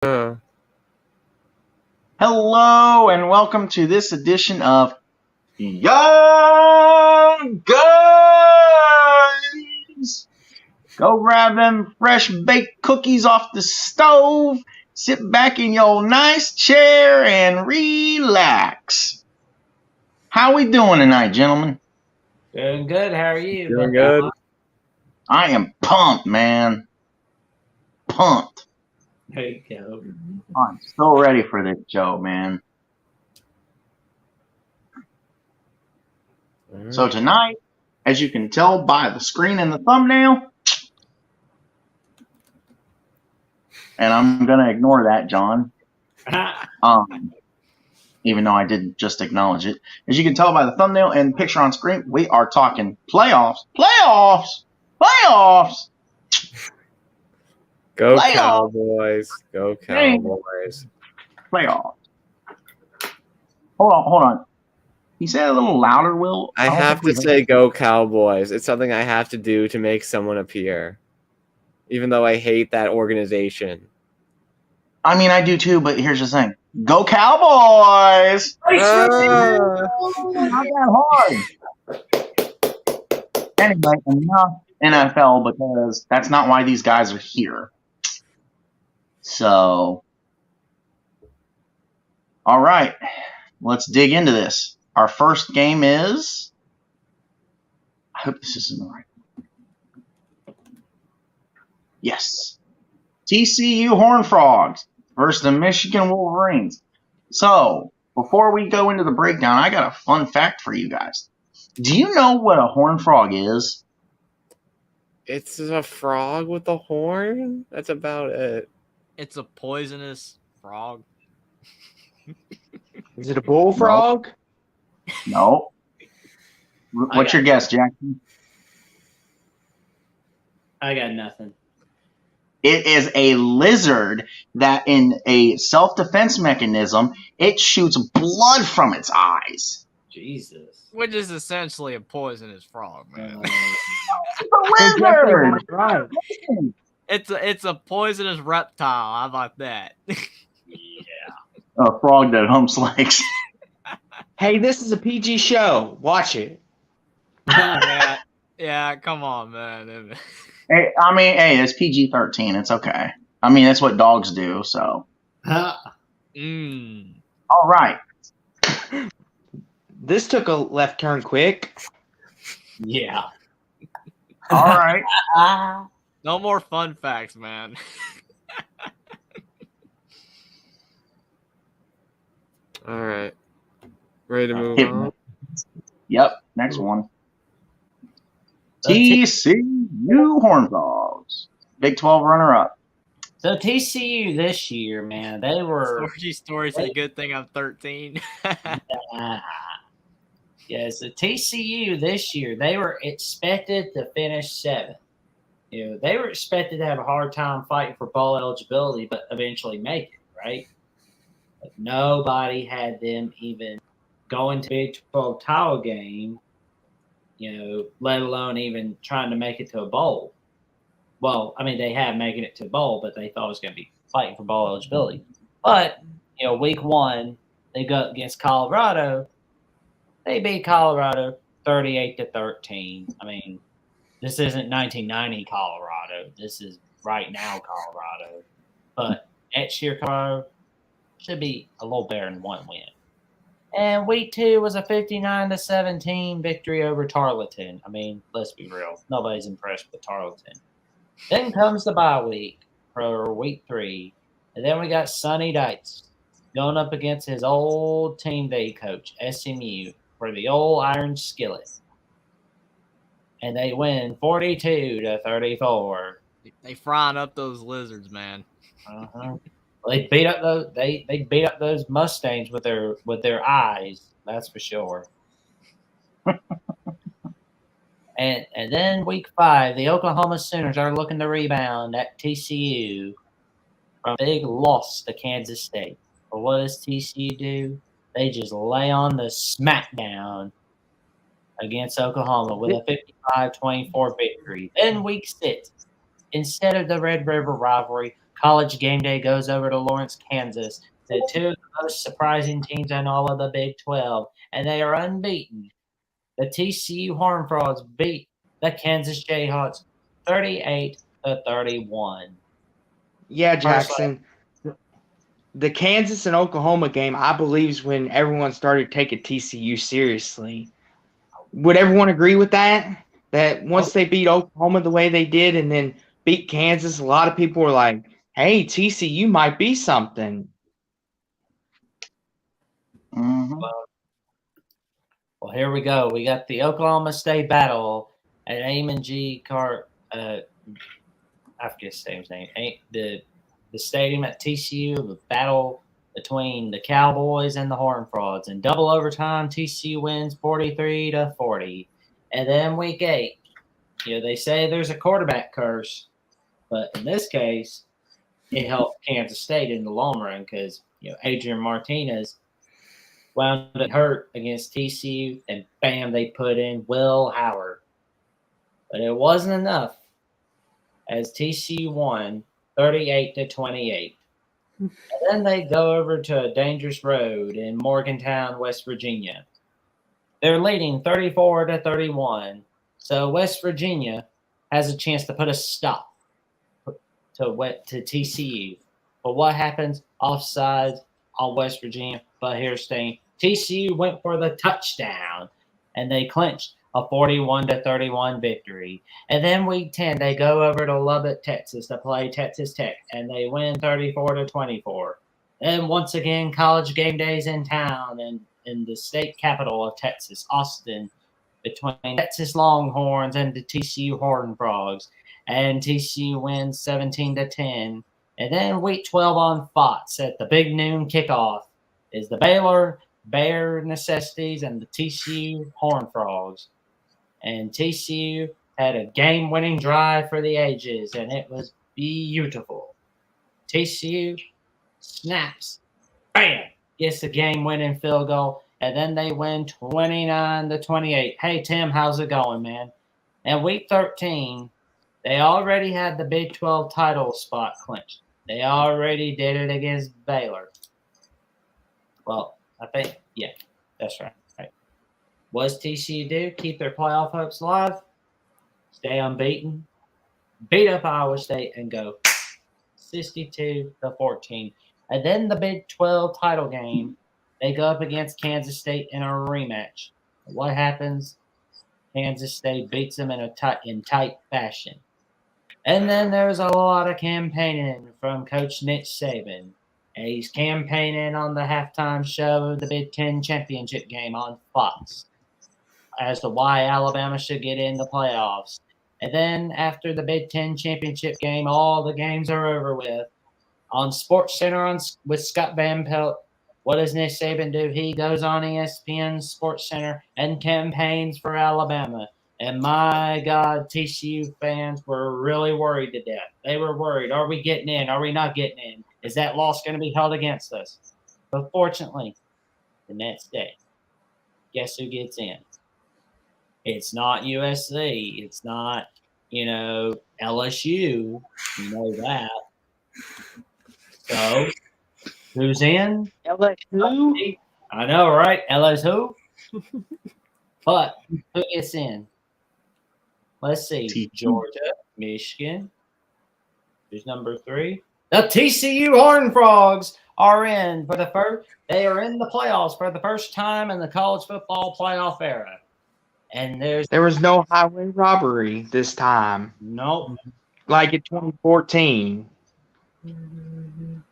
Hello and welcome to this edition of Young Guns. Go grab them fresh baked cookies off the stove, sit back in your nice chair and relax. How we doing tonight, gentlemen? Doing good. How are you? Doing good. I am pumped, man. Pumped. There you go. I'm so ready for this show, man. So tonight, as you can tell by the screen and the thumbnail, and I'm going to ignore that, John, even though I didn't just acknowledge it. As you can tell by the thumbnail and picture on screen, we are talking playoffs. Go Playoffs! Cowboys. Go Cowboys. Playoffs. Hold on. You say it a little louder, Will? I have to say go Cowboys. It's something I have to do to make someone appear. Even though I hate that organization. I mean, I do too, but here's the thing. Go Cowboys! Not that hard. Anyway, enough NFL because that's not why these guys are here. So, all right, let's dig into this. Our first game is, I hope this isn't the right one. Yes. TCU Horned Frogs versus the Michigan Wolverines. So, before we go into the breakdown, I got a fun fact for you guys. Do you know what a horned frog is? It's a frog with a horn? That's about it. It's a poisonous frog. Is it a bullfrog? No. What's your guess, Jackson? I got nothing. It is a lizard that, in a self-defense mechanism, it shoots blood from its eyes. Jesus. Which is essentially a poisonous frog, man. It's a lizard! Right. It's a poisonous reptile. How about that? A frog that humps legs. Hey, this is a PG show. Watch it. yeah, come on, man. Hey, it's PG-13. It's okay. I mean, that's what dogs do, so. All right. This took a left turn quick. Yeah. All right. No more fun facts, man. All right. Ready to move on? Yep. Next one. TCU Horned Frogs. Big 12 runner-up. So TCU this year, man, they were. Story's a good thing I'm 13. Yes, the TCU this year, they were expected to finish 7th. You know, they were expected to have a hard time fighting for bowl eligibility, but eventually make it, right? But nobody had them even going to Big 12 title game, let alone even trying to make it to a bowl. Well, I mean, they had making it to a bowl, but they thought it was going to be fighting for bowl eligibility. But, week 1, they go against Colorado. They beat Colorado 38-13. I mean, this isn't 1990 Colorado. This is right now Colorado. But next year, Colorado should be a little better than one win. And week 2 was a 59-17 victory over Tarleton. I mean, let's be real. Nobody's impressed with Tarleton. Then comes the bye week for week 3. And then we got Sonny Dykes going up against his old team that he coached, SMU, for the old Iron Skillet. And they win 42-34. They frying up those lizards, man. They beat up those Mustangs with their eyes. That's for sure. and then week 5, the Oklahoma Sooners are looking to rebound at TCU from a big loss to Kansas State. But what does TCU do? They just lay on the smackdown against Oklahoma with a 55-24 victory. Then week 6, instead of the Red River rivalry, College Game Day goes over to Lawrence, Kansas. The two of the most surprising teams in all of the Big 12, and they are unbeaten. The TCU Horned Frogs beat the Kansas Jayhawks 38-31. Yeah, Jackson. The Kansas and Oklahoma game, I believe, is when everyone started taking TCU seriously. Would everyone agree with that? That once they beat Oklahoma the way they did and then beat Kansas, a lot of people were like, hey, TCU might be something. Mhm. Well, here we go. We got the Oklahoma State battle at Amon G. I forget his name. The stadium at TCU, the battle between the Cowboys and the Horned Frogs. In double overtime, TCU wins 43-40. And then week 8, they say there's a quarterback curse, but in this case, it helped Kansas State in the long run because Adrian Martinez wound up hurt against TCU, and bam, they put in Will Howard. But it wasn't enough, as TCU won 38-28. And then they go over to a dangerous road in Morgantown, West Virginia. They're leading 34-31, so West Virginia has a chance to put a stop to TCU. But what happens? Offside on West Virginia, but here's the thing. TCU went for the touchdown, and they clinched a 41-31 victory. And then week 10, they go over to Lubbock, Texas to play Texas Tech, and they win 34-24. And once again, College Game Day's in town, and in the state capital of Texas, Austin, between Texas Longhorns and the TCU Horned Frogs. And TCU wins 17-10. And then week 12 on Fox at the big noon kickoff is the Baylor Bear Necessities and the TCU Horned Frogs. And TCU had a game-winning drive for the ages, and it was beautiful. TCU snaps, bam, gets the game-winning field goal, and then they win 29-28. Hey, Tim, how's it going, man? And week 13, they already had the Big 12 title spot clinched. They already did it against Baylor. Well, I think, yeah, that's right. What's TCU do? Keep their playoff hopes alive, stay unbeaten, beat up Iowa State, and go 62-14. And then the Big 12 title game, they go up against Kansas State in a rematch. What happens? Kansas State beats them in tight fashion. And then there's a lot of campaigning from Coach Nick Saban. He's campaigning on the halftime show of the Big Ten championship game on Fox as to why Alabama should get in the playoffs. And then after the Big Ten championship game, all the games are over with. On SportsCenter with Scott Van Pelt, what does Nick Saban do? He goes on ESPN SportsCenter and campaigns for Alabama. And my God, TCU fans were really worried to death. They were worried. Are we getting in? Are we not getting in? Is that loss going to be held against us? But fortunately, the next day, guess who gets in? It's not USC. It's not, LSU. You know that. So, who's in? LSU? I know, right? LSU? But who gets in? Let's see. Georgia, Michigan. Who's number 3? The TCU Horned Frogs are in for the first. They are in the playoffs for the first time in the college football playoff era. And there was no highway robbery this time. Nope. Like in 2014. And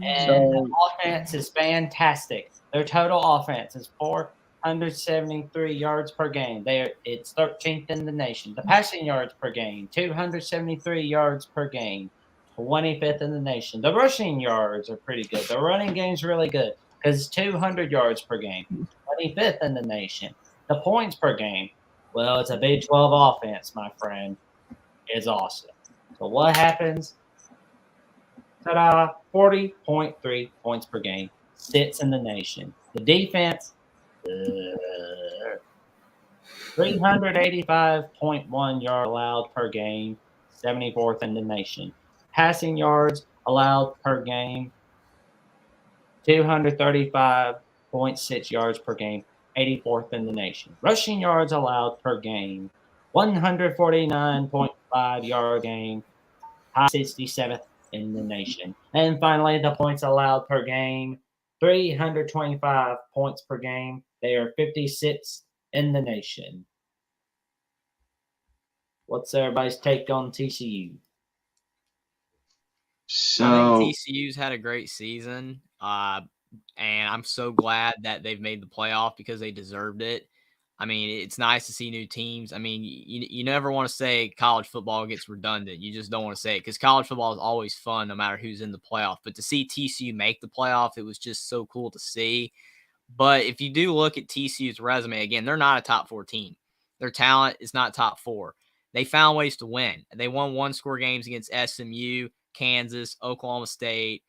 the offense is fantastic. Their total offense is 473 yards per game. It's 13th in the nation. The passing yards per game, 273 yards per game, 25th in the nation. The rushing yards are pretty good. The running game's really good because it's 200 yards per game, 25th in the nation. The points per game, well, it's a Big 12 offense, my friend. It's awesome. So what happens? Ta-da! 40.3 points per game. Sits in the nation. The defense, 385.1 yards allowed per game. 74th in the nation. Passing yards allowed per game, 235.6 yards per game, 84th in the nation. Rushing yards allowed per game, 149.5 yard game, high 67th in the nation. And finally, the points allowed per game, 325 points per game. They are 56th in the nation. What's everybody's take on TCU? So I think TCU's had a great season, and I'm so glad that they've made the playoff because they deserved it. I mean, it's nice to see new teams. I mean, you never want to say college football gets redundant. You just don't want to say it because college football is always fun no matter who's in the playoff. But to see TCU make the playoff, it was just so cool to see. But if you do look at TCU's resume, again, they're not a top 4 team. Their talent is not top 4. They found ways to win. They won one-score games against SMU, Kansas, Oklahoma State.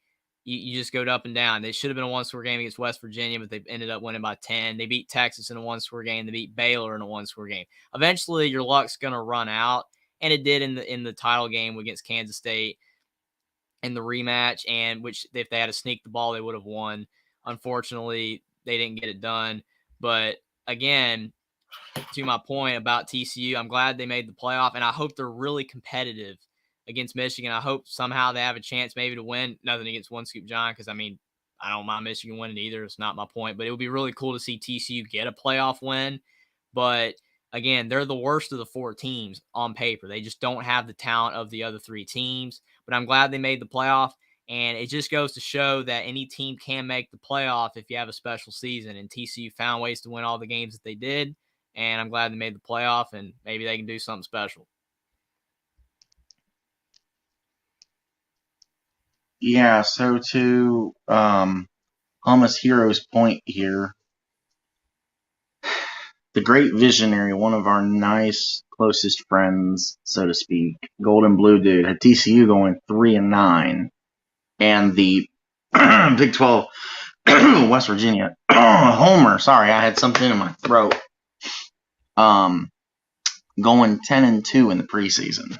You just go up and down. They should have been a one-score game against West Virginia, but they ended up winning by 10. They beat Texas in a one-score game. They beat Baylor in a one-score game. Eventually, your luck's going to run out, and it did in the title game against Kansas State in the rematch, and which if they had to sneak the ball, they would have won. Unfortunately, they didn't get it done. But again, to my point about TCU, I'm glad they made the playoff, and I hope they're really competitive against Michigan. I hope somehow they have a chance maybe to win. Nothing against One Scoop John, because, I mean, I don't mind Michigan winning either. It's not my point. But it would be really cool to see TCU get a playoff win. But, again, they're the worst of the 4 teams on paper. They just don't have the talent of the other 3 teams. But I'm glad they made the playoff. And it just goes to show that any team can make the playoff if you have a special season. And TCU found ways to win all the games that they did. And I'm glad they made the playoff, and maybe they can do something special. yeah, so to Thomas Hero's point here, the great visionary, one of our nice closest friends, so to speak, Golden Blue Dude, had TCU going 3-9, and the Big 12 West Virginia Homer. Sorry, I had something in my throat. Going 10-2 in the preseason.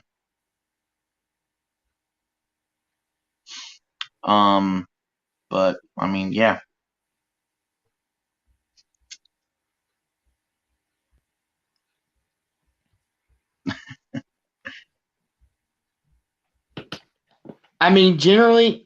But I mean, yeah. I mean, generally,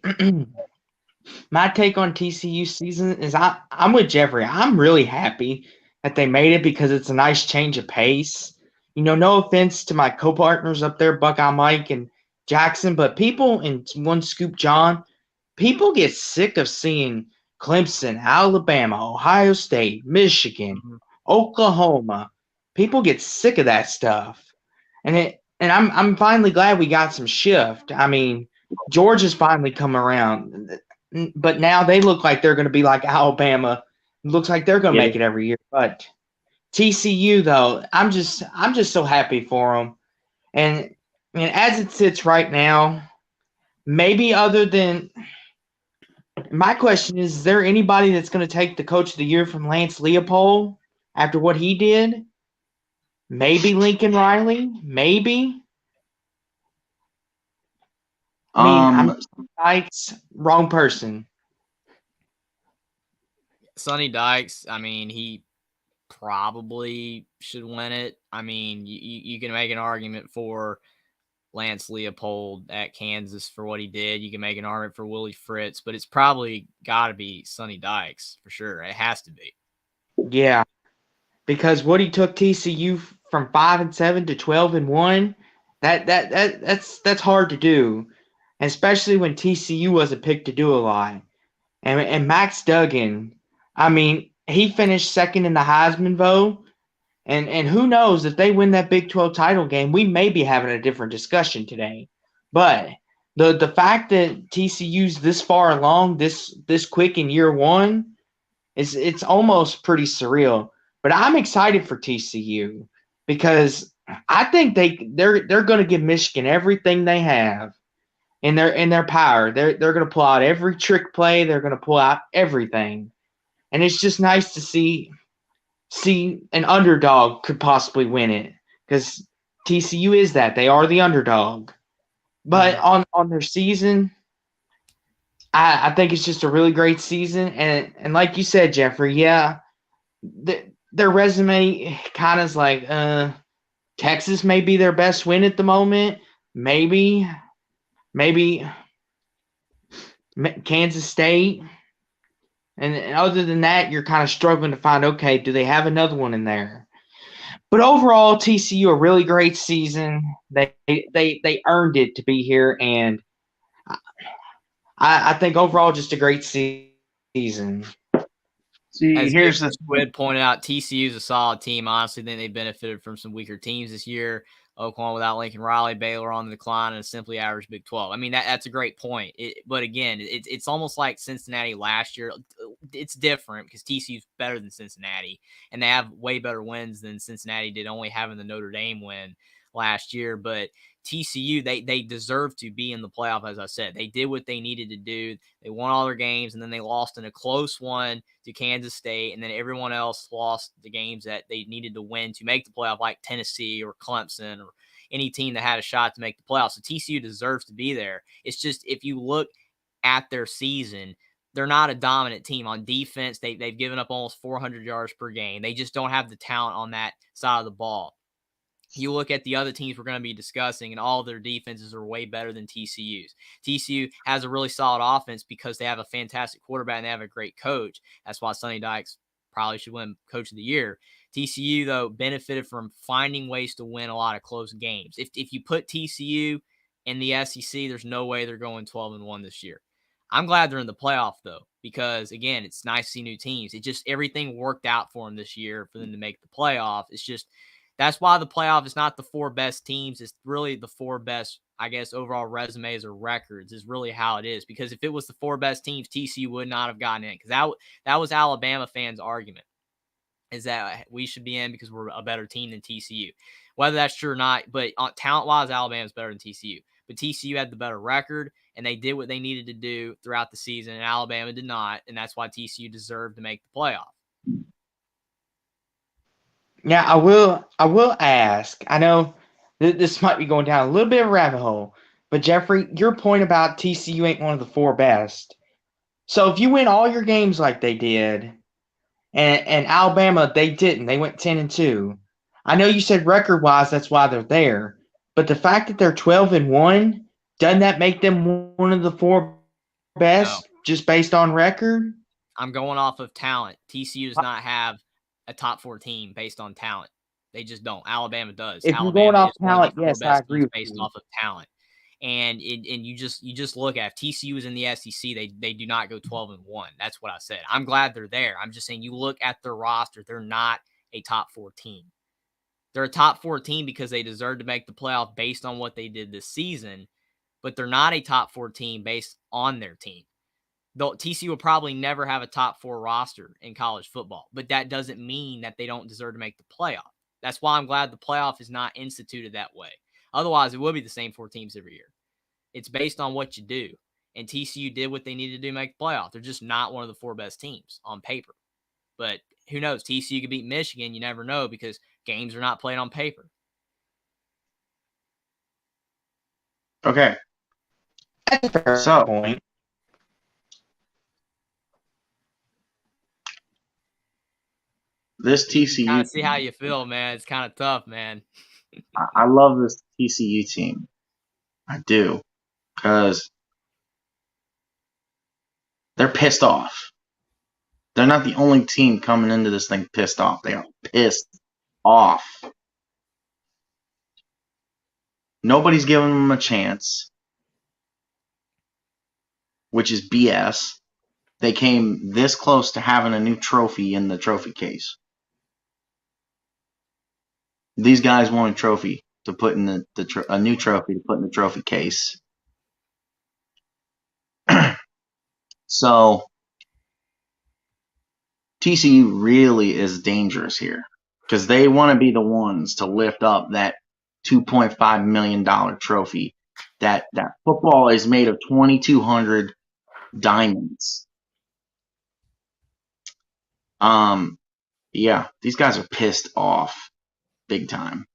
my take on TCU season is I'm with Jeffrey. I'm really happy that they made it because it's a nice change of pace. You know, no offense to my co-partners up there, Buckeye Mike and Jackson, but people in One Scoop John, people get sick of seeing Clemson, Alabama, Ohio State, Michigan, Oklahoma. People get sick of that stuff. And I'm finally glad we got some shift. I mean, Georgia's finally come around. But now they look like they're going to be like Alabama. It looks like they're going to make it every year. But TCU, though, I'm just so happy for them. And as it sits right now, maybe other than my question is there anybody that's going to take the Coach of the Year from Lance Leopold after what he did? Maybe Lincoln Riley. Maybe. I'm Dykes, wrong person. Sonny Dykes, I mean, he probably should win it. I mean, you can make an argument for Lance Leopold at Kansas for what he did. You can make an argument for Willie Fritz, but it's probably got to be Sonny Dykes for sure. It has to be. Yeah, because what he took TCU from 5-7 to 12-1, that's hard to do, especially when TCU wasn't picked to do a lot. And Max Duggan, I mean, he finished second in the Heisman vote. And who knows, if they win that Big 12 title game, we may be having a different discussion today. But the fact that TCU's this far along, this quick in year one, it's almost pretty surreal. But I'm excited for TCU because I think they're going to give Michigan everything they have in their power. They're going to pull out every trick play. They're going to pull out everything. And it's just nice to see an underdog could possibly win it because TCU is that. They are the underdog. But on their season, I think it's just a really great season, and like you said, Jeffrey, yeah, their resume kind of is like Texas may be their best win at the moment, maybe Kansas State, and other than that, you're kind of struggling to find, okay, do they have another one in there? But overall, TCU a really great season. They earned it to be here, and I think overall just a great season. See, As here's the Squid pointed out, TCU is a solid team. Honestly, then they benefited from some weaker teams this year. Oklahoma without Lincoln Riley, Baylor on the decline, and a simply average Big 12. I mean, that's a great point. But again, it's almost like Cincinnati last year. It's different because TCU's better than Cincinnati, and they have way better wins than Cincinnati did, only having the Notre Dame win last year. But TCU, they deserve to be in the playoff, as I said. They did what they needed to do. They won all their games, and then they lost in a close one to Kansas State, and then everyone else lost the games that they needed to win to make the playoff, like Tennessee or Clemson or any team that had a shot to make the playoffs. So TCU deserves to be there. It's just if you look at their season, they're not a dominant team on defense. They've given up almost 400 yards per game. They just don't have the talent on that side of the ball. You look at the other teams we're going to be discussing, and all their defenses are way better than TCU's. TCU has a really solid offense because they have a fantastic quarterback and they have a great coach. That's why Sonny Dykes probably should win Coach of the Year. TCU, though, benefited from finding ways to win a lot of close games. If you put TCU in the SEC, there's no way they're going 12-1 this year. I'm glad they're in the playoff, though, because, again, it's nice to see new teams. It just everything worked out for them this year for them to make the playoff. It's just that's why the playoff is not the four best teams. It's really the four best, I guess, overall resumes or records is really how it is. Because if it was the four best teams, TCU would not have gotten in. Because that was Alabama fans' argument, is that we should be in because we're a better team than TCU. Whether that's true or not, but talent-wise, Alabama's better than TCU. But TCU had the better record, and they did what they needed to do throughout the season, and Alabama did not, and that's why TCU deserved to make the playoff. Yeah, I will ask. I know this might be going down a little bit of a rabbit hole, but Jeffrey, your point about TCU ain't one of the four best. So if you win all your games like they did, and Alabama they didn't, they went 10-2. I know you said record wise that's why they're there, but the fact that they're 12-1, doesn't that make them one of the four best just based on record? I'm going off of talent. TCU does not have a top four team based on talent. They just don't. Alabama does. If Alabama you're going off is talent, yes, I agree with based you. off of talent. And you just look at if TCU is in the SEC, they do not go 12-1. That's what I said. I'm glad they're there. I'm just saying you look at their roster, they're not a top four team. They're a top four team because they deserve to make the playoff based on what they did this season, but they're not a top four team based on their team. Though TCU will probably never have a top four roster in college football, but that doesn't mean that they don't deserve to make the playoff. That's why I'm glad the playoff is not instituted that way. Otherwise, it would be the same four teams every year. It's based on what you do. And TCU did what they needed to do to make the playoff. They're just not one of the four best teams on paper. But who knows? TCU could beat Michigan. You never know because games are not played on paper. okay. That's a fair So- point. This TCU. Kind of see how you feel, man. It's kind of tough, man. I love this TCU team. I do. Because they're pissed off. They're not the only team coming into this thing pissed off. They are pissed off. Nobody's giving them a chance, which is BS. They came this close to having a new trophy in the trophy case. These guys want a trophy to put in a new trophy to put in the trophy case. So TCU really is dangerous here because they want to be the ones to lift up that $2.5 million trophy. That football is made of 2,200 diamonds. Yeah, these guys are pissed off big time.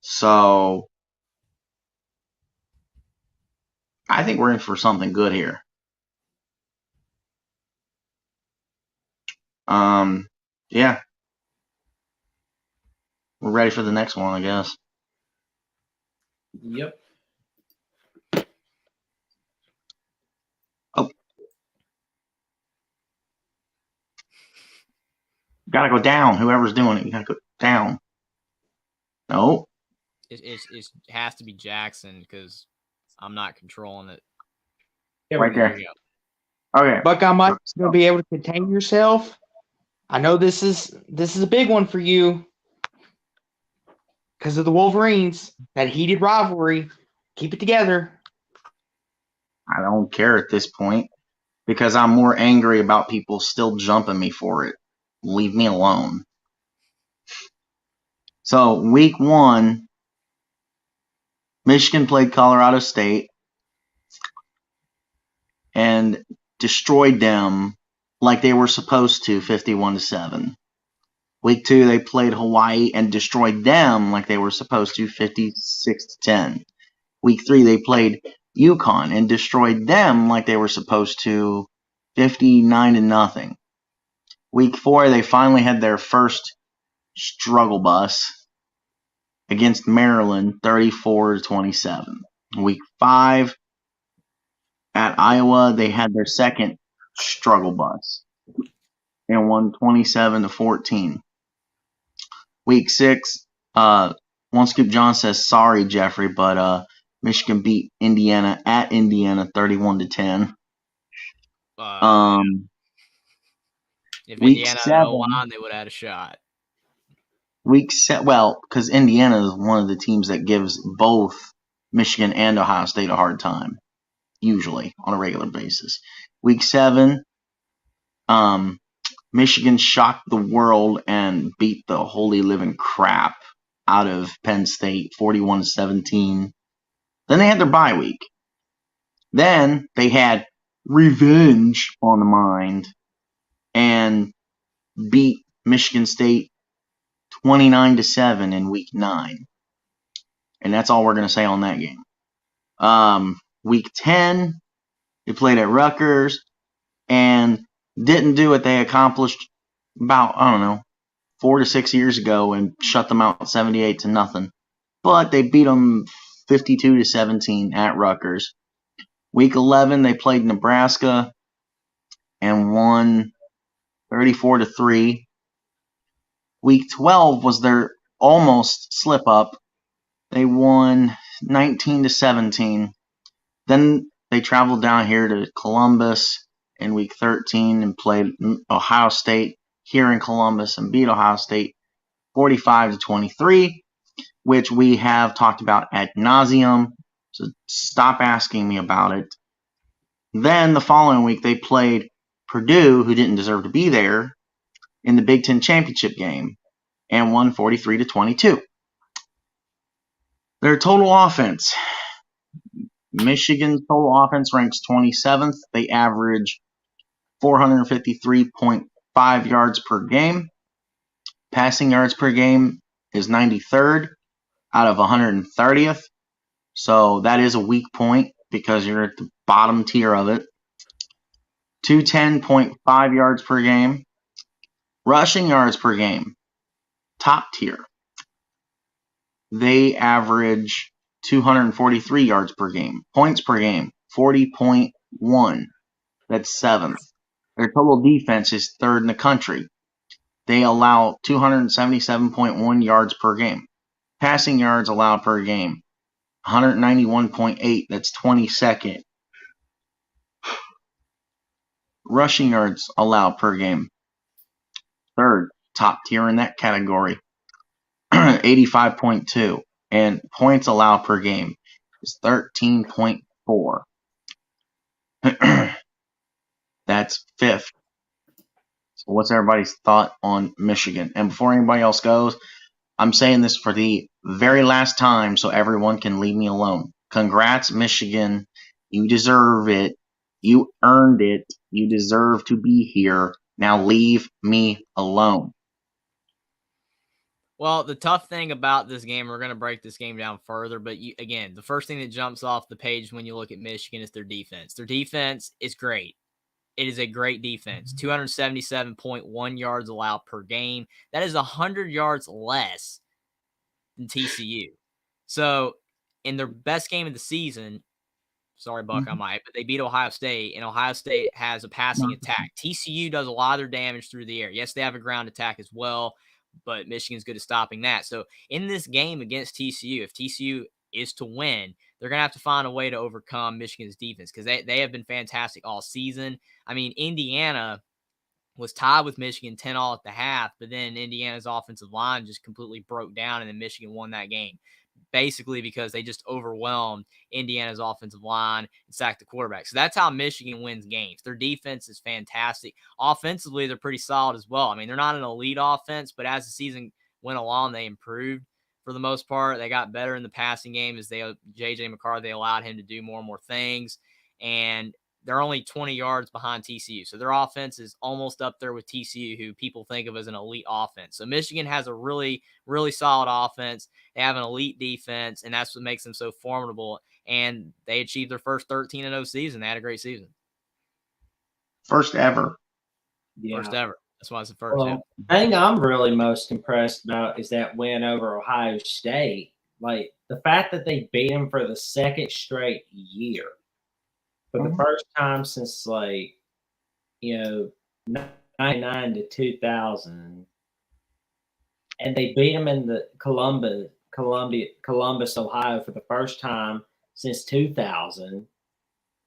So I think we're in for something good here. Yeah. We're ready for the next one, I guess. Yep. Gotta go down. Whoever's doing it, you gotta go down. No. It has to be Jackson because I'm not controlling it. Right There there. we go. Okay. Buckeye Mike, you'll be able to contain yourself. I know this is a big one for you because of the Wolverines, that heated rivalry. Keep it together. I don't care at this point because I'm more angry about people still jumping me for it. Leave me alone. So, week 1, Michigan played Colorado State and destroyed them like they were supposed to, 51-7. Week 2, they played Hawaii and destroyed them like they were supposed to, 56-10. Week 3, they played UConn and destroyed them like they were supposed to, 59-0. Week 4, they finally had their first struggle bus against Maryland, 34-27. Week 5, at Iowa, they had their second struggle bus and won 27-14. Week 6, One Scoop John says, sorry, Jeffrey, but Michigan beat Indiana at Indiana 31-10. If Week Indiana had 7, no line, they would have had a shot. Well, because Indiana is one of the teams that gives both Michigan and Ohio State a hard time, usually on a regular basis. Week 7, Michigan shocked the world and beat the holy living crap out of Penn State, 41-17. Then they had their bye week. Then they had revenge on the mind and beat Michigan State 29-7 in week 9. And that's all we're going to say on that game. Week 10, they played at Rutgers and didn't do what they accomplished about, 4 to 6 years ago and shut them out 78-0. But they beat them 52-17 at Rutgers. Week 11, they played Nebraska and won 34-3. Week 12 was their almost slip up. They won 19-17. Then they traveled down here to Columbus in week 13 and played Ohio State here in Columbus and beat Ohio State 45-23, which we have talked about ad nauseum. So stop asking me about it. Then the following week they played Purdue, who didn't deserve to be there, in the Big Ten championship game and won 43-22. Their total offense. Michigan's total offense ranks 27th. They average 453.5 yards per game. Passing yards per game is 93rd out of 130th. So that is a weak point because you're at the bottom tier of it. 210.5 yards per game. Rushing yards per game, top tier. They average 243 yards per game. Points per game, 40.1. That's 7th. Their total defense is 3rd in the country. They allow 277.1 yards per game. Passing yards allowed per game, 191.8. That's 22nd. Rushing yards allowed per game, 3rd, top tier in that category, 85.2. And points allowed per game is 13.4. That's 5th. So what's everybody's thought on Michigan? And before anybody else goes, I'm saying this for the very last time so everyone can leave me alone. Congrats, Michigan. You deserve it. You earned it. You deserve to be here. Now leave me alone. Well, the tough thing about this game, we're going to break this game down further, but again, the first thing that jumps off the page when you look at Michigan is their defense. Their defense is great. it is a great defense. 277.1 yards allowed per game. That is 100 yards less than TCU. So in their best game of the season, sorry, Buck, I might, but they beat Ohio State, and Ohio State has a passing attack. TCU does a lot of their damage through the air. Yes, they have a ground attack as well, but Michigan's good at stopping that. So in this game against TCU, if TCU is to win, they're going to have to find a way to overcome Michigan's defense because they have been fantastic all season. I mean, Indiana was tied with Michigan 10-all at the half, but then Indiana's offensive line just completely broke down, and then Michigan won that game. Basically because they just overwhelmed Indiana's offensive line and sacked the quarterback. So that's how Michigan wins games. Their defense is fantastic. Offensively, they're pretty solid as well. I mean, they're not an elite offense, but as the season went along, they improved for the most part. They got better in the passing game as J.J. McCarthy allowed him to do more and more things. And they're only 20 yards behind TCU. So their offense is almost up there with TCU, who people think of as an elite offense. So Michigan has a really, really solid offense. They have an elite defense, and that's what makes them so formidable. And they achieved their first 13-0 season. They had a great season. First ever. Yeah. First ever. That's why it's the first. Well, the thing I'm really most impressed about is that win over Ohio State. Like, the fact that they beat them for the second straight year. For the first time since, 99 to 2000. And they beat them in the Columbus, Ohio for the first time since 2000.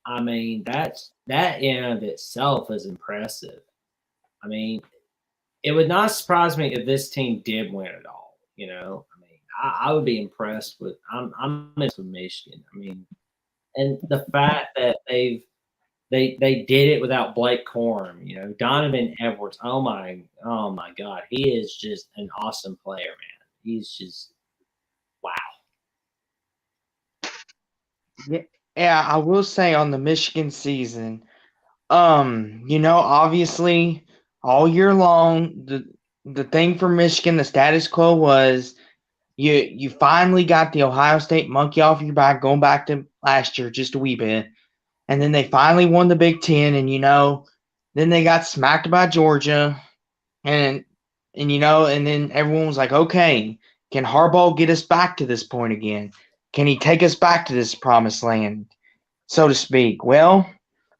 I mean, that in and of itself is impressive. I mean, it would not surprise me if this team did win it all. I mean, I would be impressed with. I'm impressed with Michigan. I mean, and the fact that they did it without Blake Corum. Donovan Edwards. Oh my God, he is just an awesome player, man. He's just wow. Yeah, I will say on the Michigan season, obviously all year long, the thing for Michigan, the status quo was you finally got the Ohio State monkey off your back, going back to last year just a wee bit. And then they finally won the Big Ten, and then they got smacked by Georgia, and then everyone was like, okay, can Harbaugh get us back to this point again? Can he take us back to this promised land, so to speak? Well,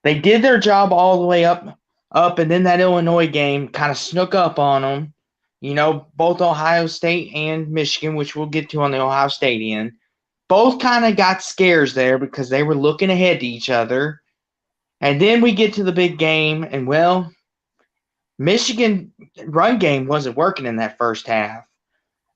they did their job all the way up, and then that Illinois game kind of snuck up on them. Both Ohio State and Michigan, which we'll get to on the Ohio State end, both kind of got scares there because they were looking ahead to each other. And then we get to the big game, and Michigan run game wasn't working in that first half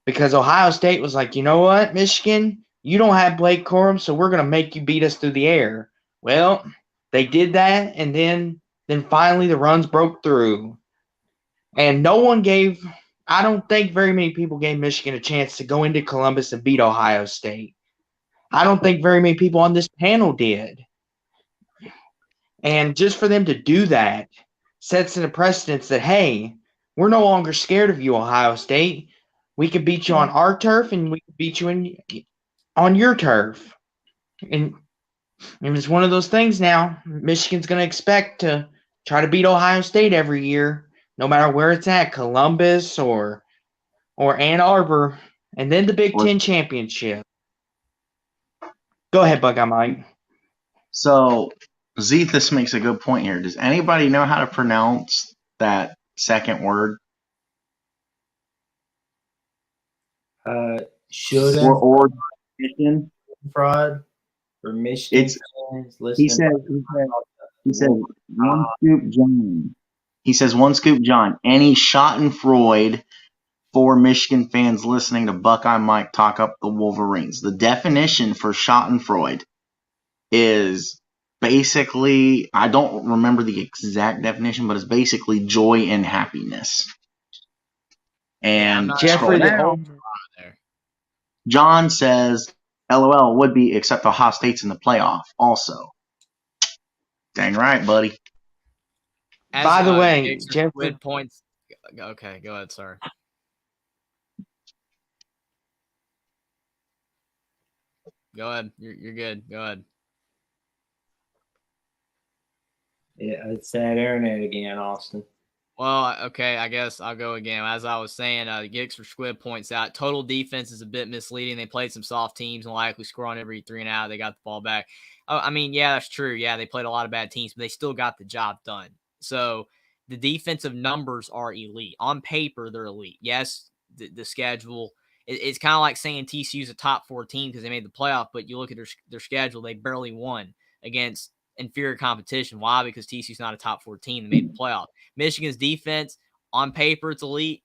because Ohio State was like, you know what, Michigan, you don't have Blake Corum, so we're going to make you beat us through the air. Well, they did that, and then finally the runs broke through. And I don't think very many people gave Michigan a chance to go into Columbus and beat Ohio State. I don't think very many people on this panel did. And just for them to do that sets in a precedence that, hey, we're no longer scared of you, Ohio State. We can beat you on our turf, and we can beat you on your turf. And it's one of those things now. Michigan's going to expect to try to beat Ohio State every year, no matter where it's at, Columbus or Ann Arbor, and then the Big Ten championship. Go ahead, Buckeye Mike. So Zethus makes a good point here. Does anybody know how to pronounce that second word? Should or Michigan fraud for Michigan fans listening. He says one scoop John. He says one scoop John. Any Schadenfreude for Michigan fans listening to Buckeye Mike talk up the Wolverines. The definition for Schadenfreude is basically, I don't remember the exact definition, but it's basically joy and happiness. And Jeffrey, John says, LOL would be, except Ohio State's in the playoff also. Dang right, buddy. By the way, Jeffrey points. Okay, go ahead, sir. Go ahead. You're good. Go ahead. Yeah, it's that internet again, Austin. Well, okay, I guess I'll go again. As I was saying, Gix for Squid points out total defense is a bit misleading. They played some soft teams and likely score on every 3 and out. They got the ball back. I mean, yeah, that's true. Yeah, they played a lot of bad teams, but they still got the job done. So the defensive numbers are elite. On paper, they're elite. Yes, the schedule. It's kind of like saying TCU's a top 4 team because they made the playoff, but you look at their schedule, they barely won against inferior competition. Why? Because TCU's not a top 4 team. They made the playoff. Michigan's defense, on paper, it's elite.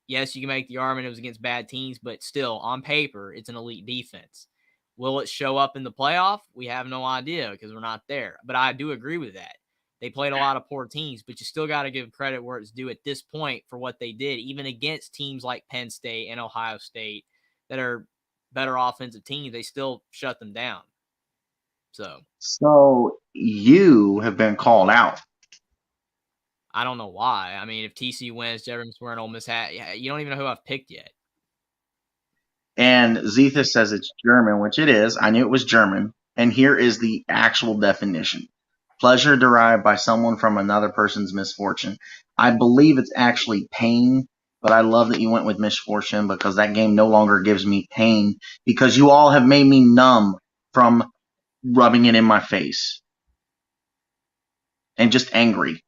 Yes, you can make the argument it was against bad teams, but still, on paper, it's an elite defense. Will it show up in the playoff? We have no idea because we're not there. But I do agree with that. They played a lot of poor teams, but you still got to give credit where it's due at this point for what they did, even against teams like Penn State and Ohio State that are better offensive teams. They still shut them down. So you have been called out. I don't know why. I mean, if TCU wins, Jeremy's wearing Ole Miss hat. You don't even know who I've picked yet. And Zethus says it's German, which it is. I knew it was German. And here is the actual definition. Pleasure derived by someone from another person's misfortune. I believe it's actually pain, but I love that you went with misfortune because that game no longer gives me pain because you all have made me numb from rubbing it in my face. And just angry.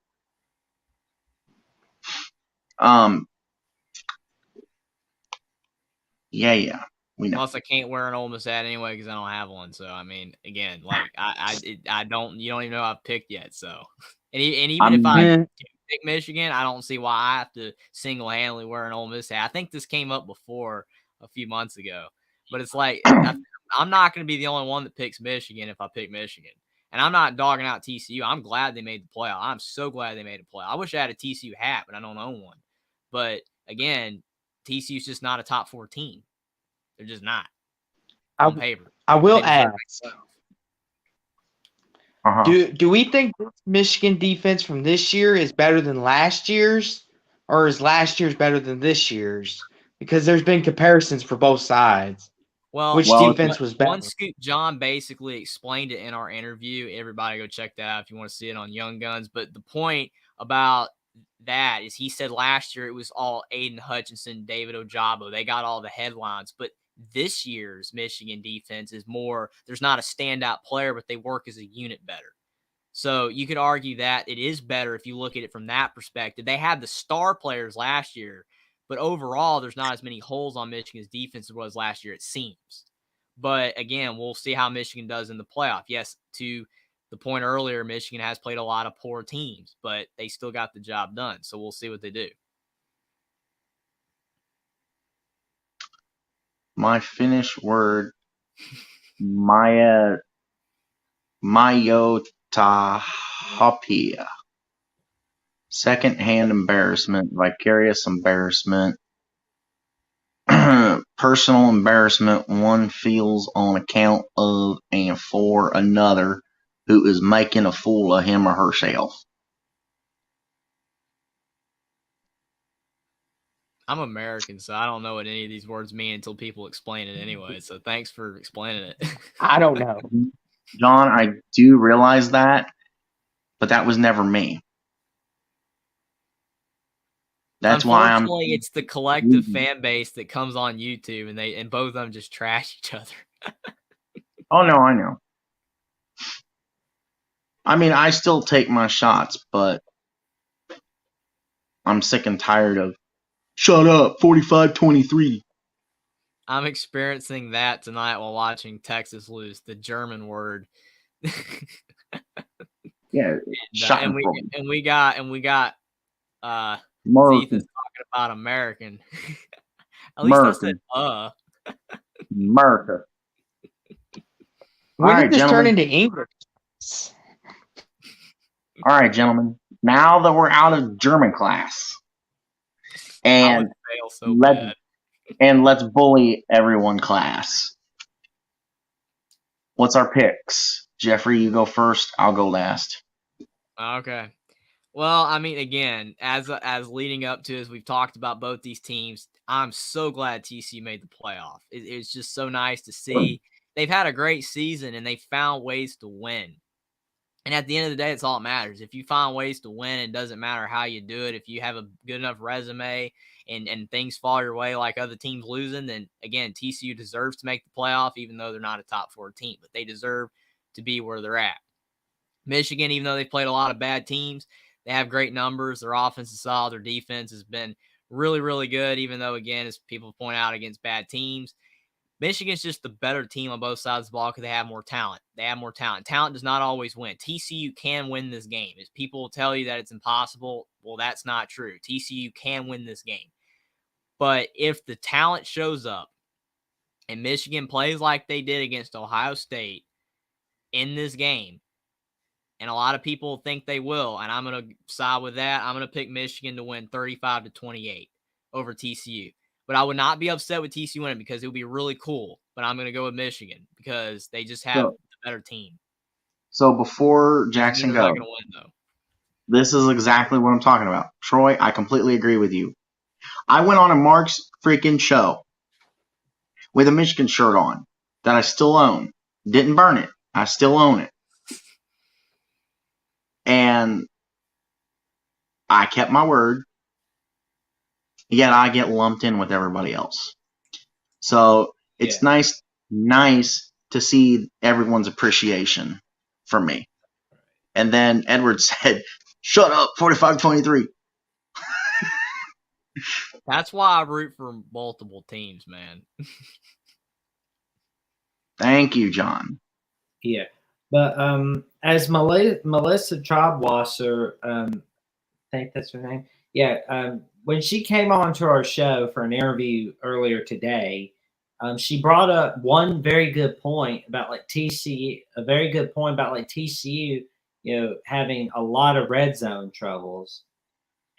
Yeah. We know. Plus, I can't wear an Ole Miss hat anyway because I don't have one. So, I mean, again, like I don't. You don't even know I've picked yet. So, and even if I pick Michigan, I don't see why I have to single handedly wear an Ole Miss hat. I think this came up before a few months ago, but it's like I'm not going to be the only one that picks Michigan if I pick Michigan. And I'm not dogging out TCU. I'm glad they made the playoff. I'm so glad they made a playoff. I wish I had a TCU hat, but I don't own one. But again, TCU's just not a top 4 team. They're just not on paper. I will ask. Uh-huh. Do we think this Michigan defense from this year is better than last year's, or is last year's better than this year's? Because there's been comparisons for both sides. Well, which defense was better? One Scoop John basically explained it in our interview. Everybody go check that out if you want to see it on Young Guns. But the point about that is he said last year it was all Aiden Hutchinson, David Ojabo. They got all the headlines. But this year's Michigan defense is more, there's not a standout player, but they work as a unit better. So you could argue that it is better if you look at it from that perspective. They had the star players last year, but overall, there's not as many holes on Michigan's defense as it was last year, it seems. But again, we'll see how Michigan does in the playoff. Yes, to the point earlier, Michigan has played a lot of poor teams, but they still got the job done. So we'll see what they do. My Finnish word, myotahapia. Second-hand embarrassment, vicarious embarrassment, personal embarrassment one feels on account of and for another who is making a fool of him or herself. I'm American, so I don't know what any of these words mean until people explain it anyway. So thanks for explaining it. I don't know. John, I do realize that, but that was never me. That's why it's the collective fan base that comes on YouTube and both of them just trash each other. Oh no, I know. I mean, I still take my shots, but I'm sick and tired of shut up, 45-23. I'm experiencing that tonight while watching Texas lose, the German word. Yeah, and we got American. Ethan's talking about American. At least American. I said America. When did this turn into English? All right, gentlemen. Now that we're out of German class, and let's bully everyone class. What's our picks? Jeffrey, you go first. I'll go last. Okay. Well, I mean, again, as leading up to, as we've talked about both these teams, I'm so glad TCU made the playoff. It's just so nice to see. They've had a great season, and they found ways to win. And at the end of the day, it's all that matters. If you find ways to win, it doesn't matter how you do it. If you have a good enough resume and things fall your way like other teams losing, then again, TCU deserves to make the playoff, even though they're not a top 4 team. But they deserve to be where they're at. Michigan, even though they've played a lot of bad teams, they have great numbers. Their offense is solid. Their defense has been really, really good, even though, again, as people point out, against bad teams. Michigan's just the better team on both sides of the ball because they have more talent. Talent does not always win. TCU can win this game. If people will tell you that it's impossible, well, that's not true. TCU can win this game. But if the talent shows up and Michigan plays like they did against Ohio State in this game, and a lot of people think they will, and I'm going to side with that, I'm going to pick Michigan to win 35-28 over TCU. But I would not be upset with TCU winning because it would be really cool. But I'm going to go with Michigan because they just have the better team. So before Jackson goes, not going to win, though. This is exactly what I'm talking about. Troy, I completely agree with you. I went on a Mark's freaking show with a Michigan shirt on that I still own. Didn't burn it. I still own it. And I kept my word. Yet I get lumped in with everybody else. So it's nice to see everyone's appreciation for me. And then Edward said, "Shut up, 45-23. That's why I root for multiple teams, man. Thank you, John. Yeah. But as Melissa Trobwasser, I think that's her name. Yeah. When she came on to our show for an interview earlier today, she brought up one very good point about like TCU, having a lot of red zone troubles.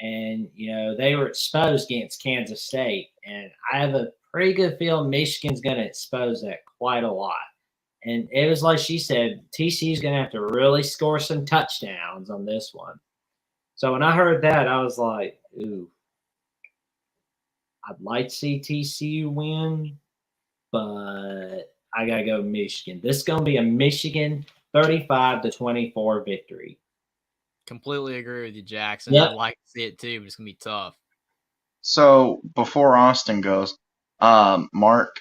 And, they were exposed against Kansas State. And I have a pretty good feeling Michigan's going to expose that quite a lot. And it was like she said, TCU's going to have to really score some touchdowns on this one. So when I heard that, I was like, ooh. I'd like to see TCU win, but I got to go Michigan. This is going to be a Michigan 35-24 victory. Completely agree with you, Jackson. Yep. I'd like to see it too, but it's going to be tough. So before Austin goes, Mark,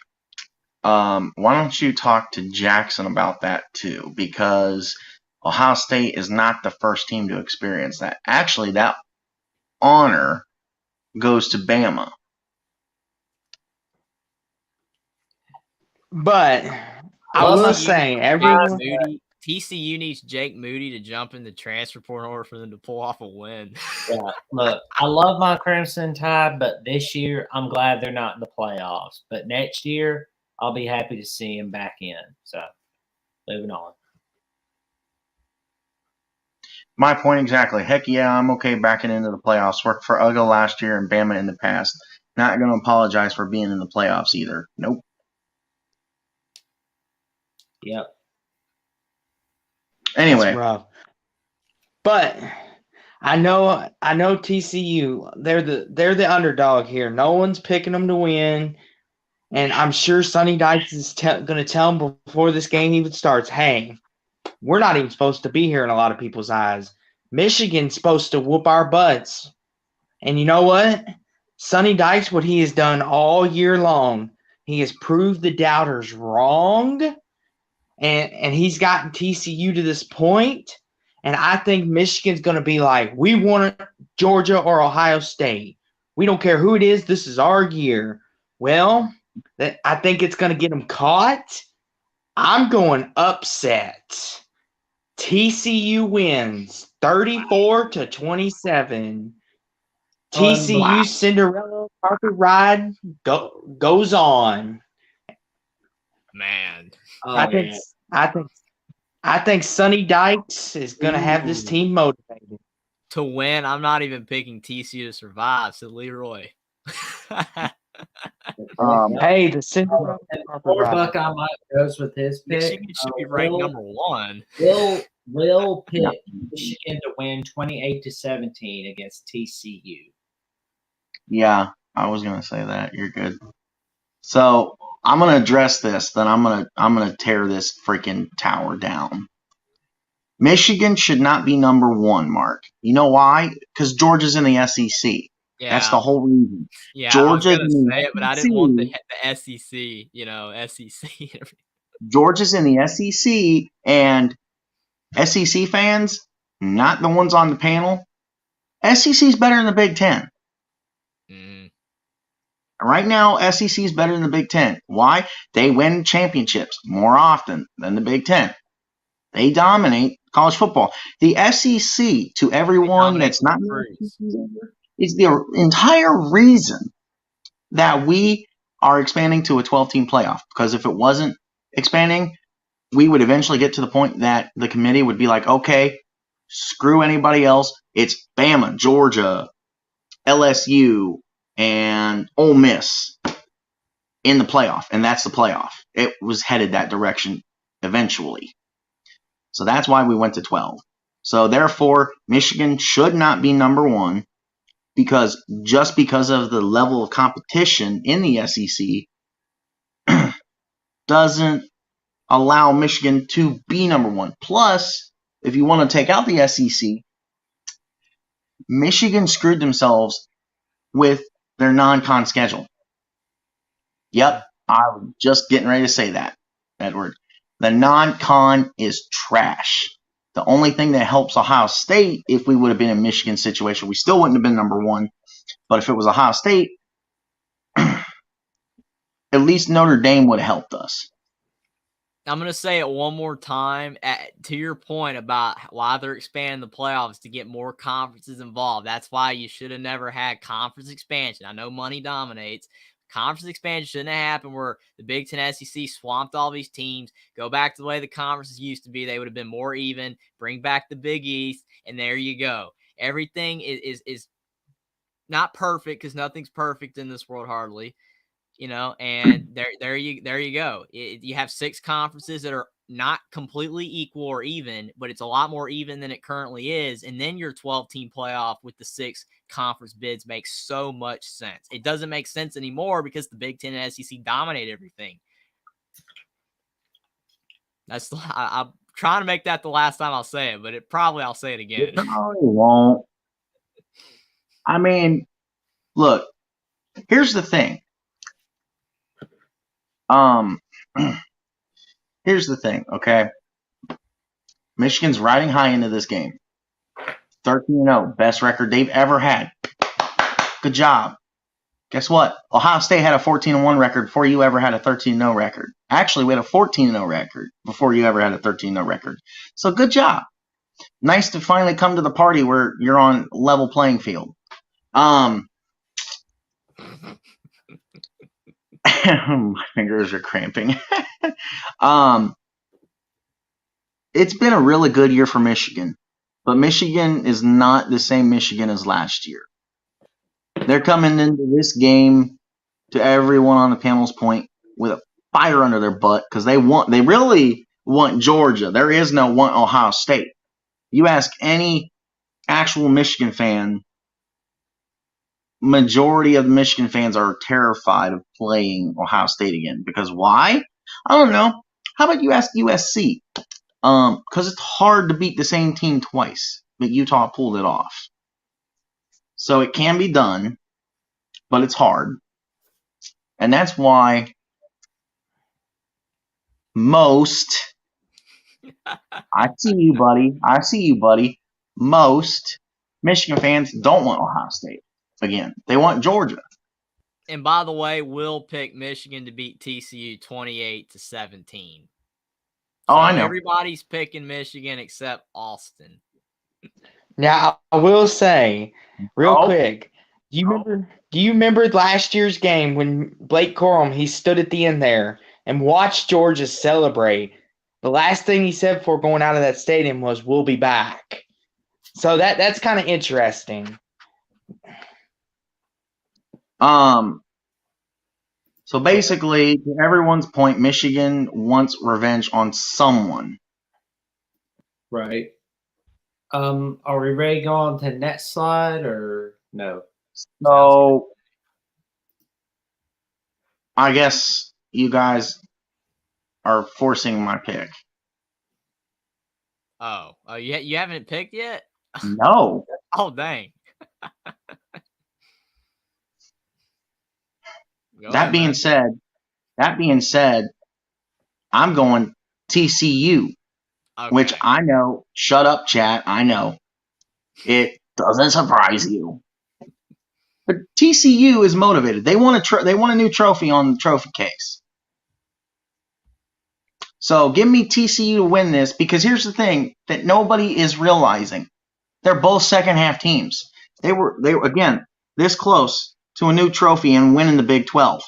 why don't you talk to Jackson about that too? Because Ohio State is not the first team to experience that. Actually, that honor goes to Bama. But I will say, everyone. TCU needs Jake Moody to jump in the transfer portal in order for them to pull off a win. Yeah, look, I love my Crimson Tide, but this year I'm glad they're not in the playoffs. But next year, I'll be happy to see them back in. So, moving on. My point exactly. Heck yeah, I'm okay backing into the playoffs. Worked for UGA last year and Bama in the past. Not going to apologize for being in the playoffs either. Nope. Yep. Anyway. That's rough. But I know TCU. They're the underdog here. No one's picking them to win. And I'm sure Sonny Dykes is going to tell them before this game even starts, hey, we're not even supposed to be here in a lot of people's eyes. Michigan's supposed to whoop our butts. And you know what? Sonny Dykes, what he has done all year long, he has proved the doubters wrong. And he's gotten TCU to this point. And I think Michigan's going to be like, we want Georgia or Ohio State. We don't care who it is. This is our year. Well, I think it's going to get them caught. I'm going upset. TCU wins 34-27. TCU Cinderella carpet ride goes on. Man. I think Sonny Dykes is going to have this team motivated. To win, I'm not even picking TCU to survive, said Leroy. Hey, the Cinderella Buckeye Mike goes with his pick. Michigan should be ranked number 1. Will pick Michigan to win 28-17 against TCU. Yeah, I was going to say that. You're good. So I'm going to address this. Then I'm going to tear this freaking tower down. Michigan should not be number 1, Mark. You know why? Because Georgia's in the SEC. Yeah. That's the whole reason. Yeah, I was Georgia's gonna in say the it, but I didn't want the SEC. SEC, SEC. Georgia's in the SEC, and SEC fans, not the ones on the panel, SEC's better than the Big Ten. Mm. Right now, SEC is better than the Big Ten. Why? They win championships more often than the Big Ten. They dominate college football. The SEC, to everyone that's not in the SEC, is the entire reason that we are expanding to a 12-team playoff. Because if it wasn't expanding, we would eventually get to the point that the committee would be like, okay, screw anybody else. It's Bama, Georgia, LSU, and Ole Miss in the playoff, and that's the playoff. It was headed that direction eventually. So that's why we went to 12. So therefore, Michigan should not be number 1 because of the level of competition in the SEC doesn't allow Michigan to be number 1. Plus, if you want to take out the SEC, Michigan screwed themselves with their non-con schedule. Yep, I'm just getting ready to say that, Edward. The non-con is trash. The only thing that helps Ohio State, if we would have been in Michigan's situation, we still wouldn't have been number 1. But if it was Ohio State, at least Notre Dame would have helped us. I'm going to say it one more time to your point about why they're expanding the playoffs to get more conferences involved. That's why you should have never had conference expansion. I know money dominates. Conference expansion shouldn't have happened where the Big Ten SEC swamped all these teams. Go back to the way the conferences used to be. They would have been more even. Bring back the Big East, and there you go. Everything is not perfect because nothing's perfect in this world hardly. And there you go. You have 6 conferences that are not completely equal or even, but it's a lot more even than it currently is. And then your 12-team playoff with the 6 conference bids makes so much sense. It doesn't make sense anymore because the Big Ten and SEC dominate everything. I'm trying to make that the last time I'll say it, but I'll say it again. It probably won't. I mean, look, here's the thing. Here's the thing, okay? Michigan's riding high into this game. 13-0, best record they've ever had. Good job. Guess what? Ohio State had a 14-1 record before you ever had a 13-0 record. Actually, we had a 14-0 record before you ever had a 13-0 record. So good job. Nice to finally come to the party where you're on level playing field. My fingers are cramping. It's been a really good year for Michigan, but Michigan is not the same Michigan as last year. They're coming into this game, to everyone on the panel's point, with a fire under their butt because they really want Georgia. There is no want Ohio State. You ask any actual Michigan fan, majority of the Michigan fans are terrified of playing Ohio State again. Because why? I don't know. How about you ask USC? Because it's hard to beat the same team twice, but Utah pulled it off. So it can be done, but it's hard. And that's why most, I see you, buddy. Most Michigan fans don't want Ohio State again. They want Georgia. And by the way, we'll pick Michigan to beat TCU 28-17. So I know. Everybody's picking Michigan except Austin. Now, I will say, real quick, do you remember last year's game when Blake Corum, he stood at the end there and watched Georgia celebrate? The last thing he said before going out of that stadium was, "We'll be back." So that's kind of interesting. So basically, to everyone's point, Michigan wants revenge on someone. Right. Are we ready to go on to next slide or no? So I guess you guys are forcing my pick. Oh, you haven't picked yet? No. Oh, dang. Go That ahead, being said, I'm going TCU, man. which Okay. I know. Shut up, chat. I know it doesn't surprise you, but TCU is motivated. They want a new trophy on the trophy case. So give me TCU to win this, because here's the thing that nobody is realizing: they're both second half teams. They were again this close to a new trophy and winning the Big 12.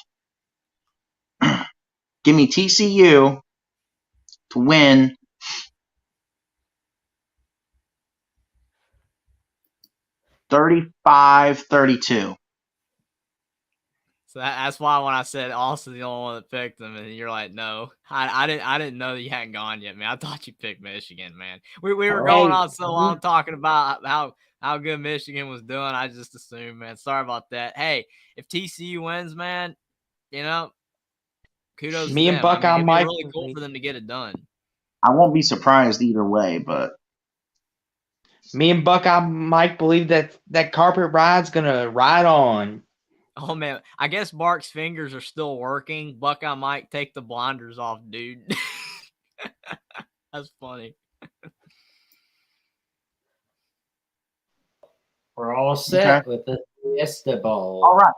Give me TCU to win 35-32. So that's why when I said Austin's the only one that picked them, and you're like, no, I didn't know that you hadn't gone yet, man. I thought you picked Michigan, man. We were going on so long talking about how good Michigan was doing. I just assumed, man. Sorry about that. Hey, if TCU wins, man, kudos. Me to and them. Buckeye it'd be Mike. really cool for them to get it done. I won't be surprised either way, but Me and Buckeye Mike believe that carpet ride's gonna ride on. Oh man, I guess Mark's fingers are still working. Buckeye might take the blinders off, dude. That's funny. We're all set Okay. with the Fiesta Bowl. all right.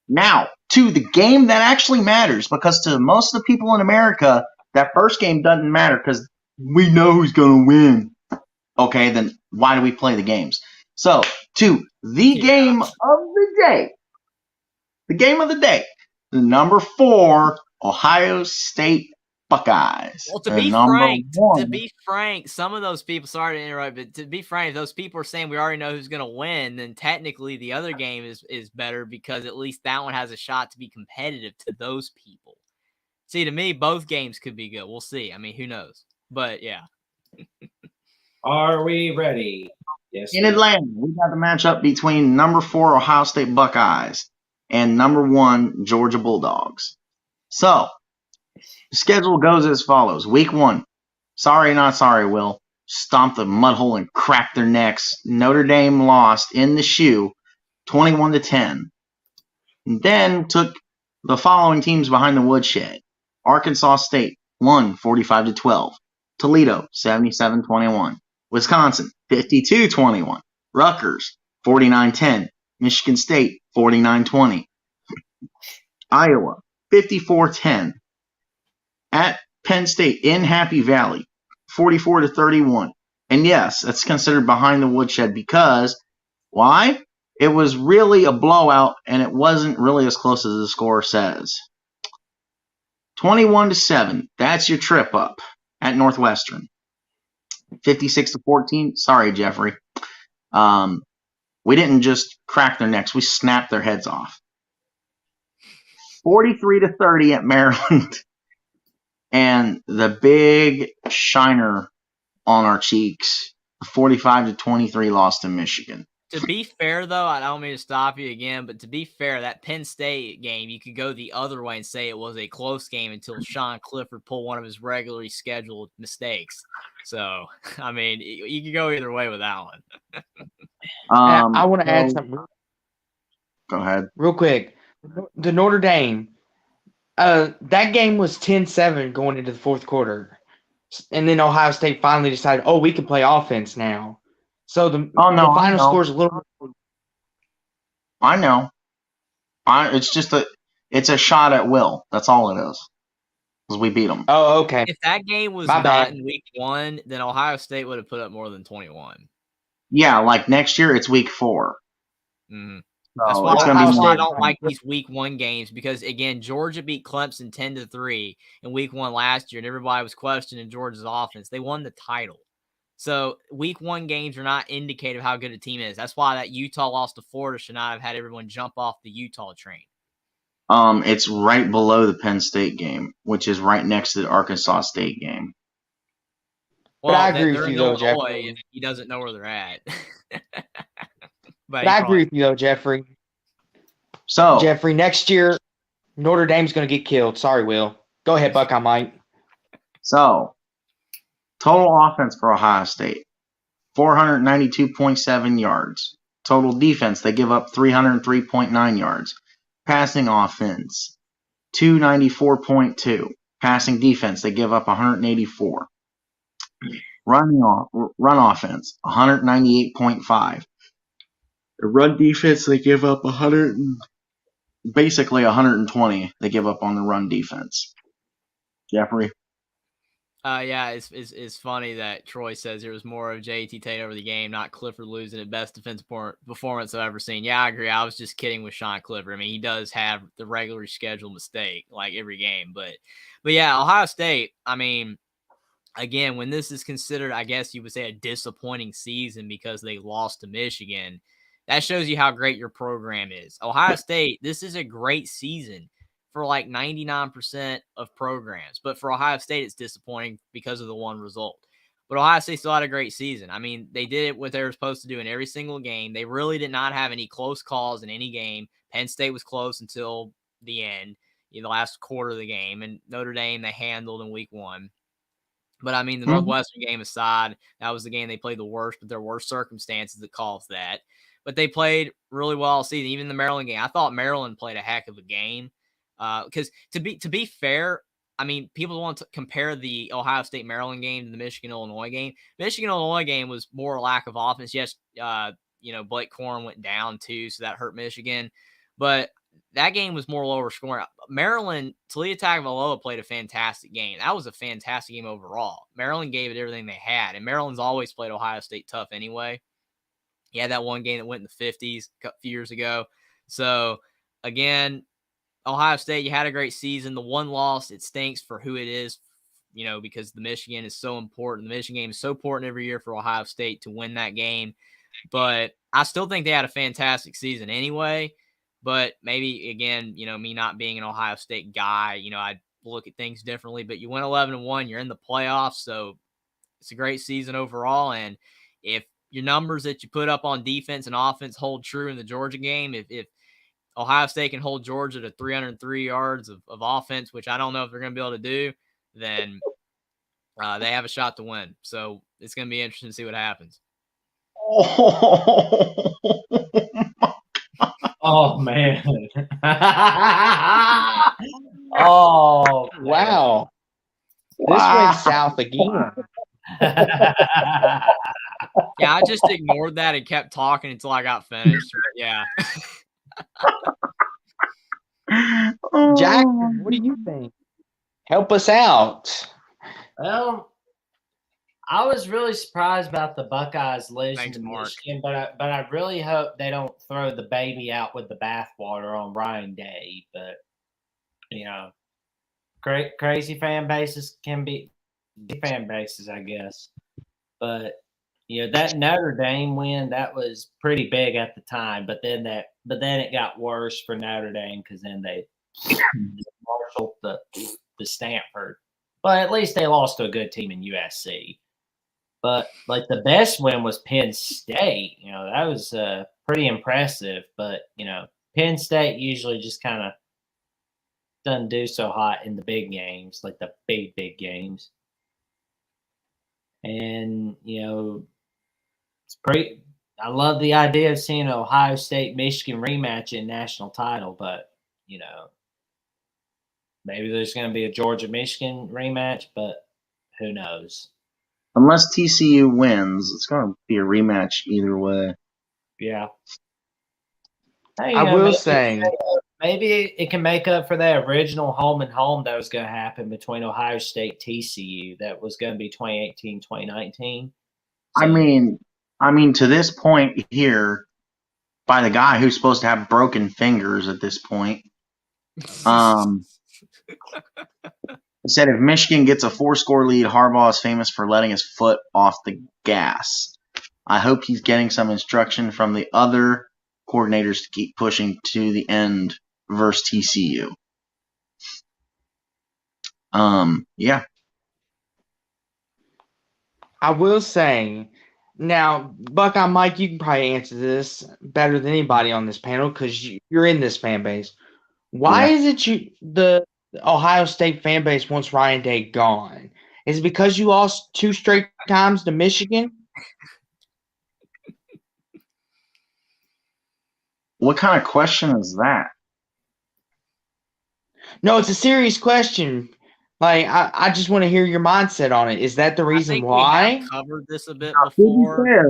Now to the game that actually matters, because to most of the people in America, that first game doesn't matter because we know who's going to win. Okay, then why do we play the games? So to the game of the day. The game of the day, the number 4 Ohio State Buckeyes. Well, to be frank, some of those people, sorry to interrupt, but to be frank, those people are saying we already know who's going to win, then technically the other game is better because at least that one has a shot to be competitive to those people. See, to me, both games could be good. We'll see. I mean, who knows? But yeah. Are we ready? Yes. In Atlanta, we got the matchup between number 4 Ohio State Buckeyes and number 1 Georgia Bulldogs. So, the schedule goes as follows. Week 1, sorry not sorry, Will. Stomped the mud hole and cracked their necks. Notre Dame lost in the shoe 21-10. And then took the following teams behind the woodshed. Arkansas State won 45-12. Toledo 77-21. Wisconsin 52-21. Rutgers 49-10. Michigan State 49-20. Iowa 54-10. At Penn State in Happy Valley 44-31. And yes, that's considered behind the woodshed because why? It was really a blowout and it wasn't really as close as the score says. 21-7. That's your trip up at Northwestern. 56-14. Sorry, Jeffrey. We didn't just crack their necks. We snapped their heads off. 43-30 at Maryland. And the big shiner on our cheeks, 45-23 loss to Michigan. To be fair, though, I don't mean to stop you again, but to be fair, that Penn State game, you could go the other way and say it was a close game until Sean Clifford pulled one of his regularly scheduled mistakes. So, I mean, you could go either way with that one. I want to add something. Go ahead. Real quick. The Notre Dame, that game was 10-7 going into the fourth quarter. And then Ohio State finally decided, we can play offense now. So the final score is a little bit. I know. It's a shot at Will. That's all it is. Because we beat them. Oh, okay. If that game was in week 1, then Ohio State would have put up more than 21. Yeah, like next year it's week 4. Mm-hmm. So that's why I don't like these week 1 games because, again, Georgia beat Clemson 10-3 in week 1 last year, and everybody was questioning Georgia's offense. They won the title. So week 1 games are not indicative of how good a team is. That's why that Utah loss to Florida should not have had everyone jump off the Utah train. It's right below the Penn State game, which is right next to the Arkansas State game. Well, but I agree with you, though, Jeffrey. If he doesn't know where they're at. But I agree with you, though, Jeffrey. So, Jeffrey, next year, Notre Dame's going to get killed. Sorry, Will. Go ahead, Buckeye Mike. So, Total offense for Ohio State, 492.7 yards. Total defense, they give up 303.9 yards. Passing offense, 294.2. Passing defense, they give up 184. Run offense, 198.5. The run defense, they give up 120. They give up on the run defense. Jeffrey? Yeah, it's funny that Troy says it was more of JT Tate over the game, not Clifford losing it. Best defensive performance I've ever seen. Yeah, I agree. I was just kidding with Sean Clifford. I mean, he does have the regularly scheduled mistake like every game, but yeah, Ohio State. I mean, again, when this is considered, I guess you would say a disappointing season because they lost to Michigan. That shows you how great your program is. Ohio State, this is a great season for like 99% of programs. But for Ohio State, it's disappointing because of the one result. But Ohio State still had a great season. I mean, they did what they were supposed to do in every single game. They really did not have any close calls in any game. Penn State was close until the end, the last quarter of the game. And Notre Dame, they handled in week 1. But, I mean, the Northwestern game aside, that was the game they played the worst, but there were circumstances that caused that. But they played really well all season. Even the Maryland game, I thought Maryland played a heck of a game. Because to be fair, I mean, people want to compare the Ohio State-Maryland game to the Michigan-Illinois game. Michigan-Illinois game was more a lack of offense. Yes, Blake Corum went down too, so that hurt Michigan. But that game was more lower scoring. Maryland, Taulia Tagovailoa played a fantastic game. That was a fantastic game overall. Maryland gave it everything they had, and Maryland's always played Ohio State tough anyway. He had that one game that went in the 50s a few years ago. So, again, Ohio State, you had a great season. The one loss, it stinks for who it is, because the Michigan is so important. The Michigan game is so important every year for Ohio State to win that game. But I still think they had a fantastic season anyway. But maybe, again, me not being an Ohio State guy, I'd look at things differently. But you went 11-1, you're in the playoffs, so it's a great season overall. And if your numbers that you put up on defense and offense hold true in the Georgia game, if Ohio State can hold Georgia to 303 yards of offense, which I don't know if they're going to be able to do, then they have a shot to win. So it's going to be interesting to see what happens. Oh, man. Oh, wow. This went south again. Yeah, I just ignored that and kept talking until I got finished. But yeah. Jack, what do you think? Help us out. Well, I was really surprised about the Buckeyes losing to Michigan, but I really hope they don't throw the baby out with the bathwater on Ryan Day. But crazy fan bases can be fan bases, I guess. But that Notre Dame win, that was pretty big at the time. But then it got worse for Notre Dame because then they marshaled the Stanford. But at least they lost to a good team in USC. But the best win was Penn State. That was pretty impressive. But Penn State usually just kind of doesn't do so hot in the big games, like the big games. And it's pretty. I love the idea of seeing an Ohio State Michigan rematch in national title, but maybe there's going to be a Georgia Michigan rematch, but who knows? Unless TCU wins, it's going to be a rematch either way. Yeah. I will say, maybe it can make up for that original home and home that was going to happen between Ohio State TCU. That was going to be 2018, 2019. So, I mean, to this point here, by the guy who's supposed to have broken fingers at this point, he said if Michigan gets a 4-score lead, Harbaugh is famous for letting his foot off the gas. I hope he's getting some instruction from the other coordinators to keep pushing to the end versus TCU. Yeah. I will say, now, Buckeye Mike, you can probably answer this better than anybody on this panel because you're in this fan base. Why is it the Ohio State fan base wants Ryan Day gone? Is it because you lost 2 straight times to Michigan? What kind of question is that? No, it's a serious question. Like, I just want to hear your mindset on it. Is that the I reason think we why? have covered this a bit Now, to be before. fair,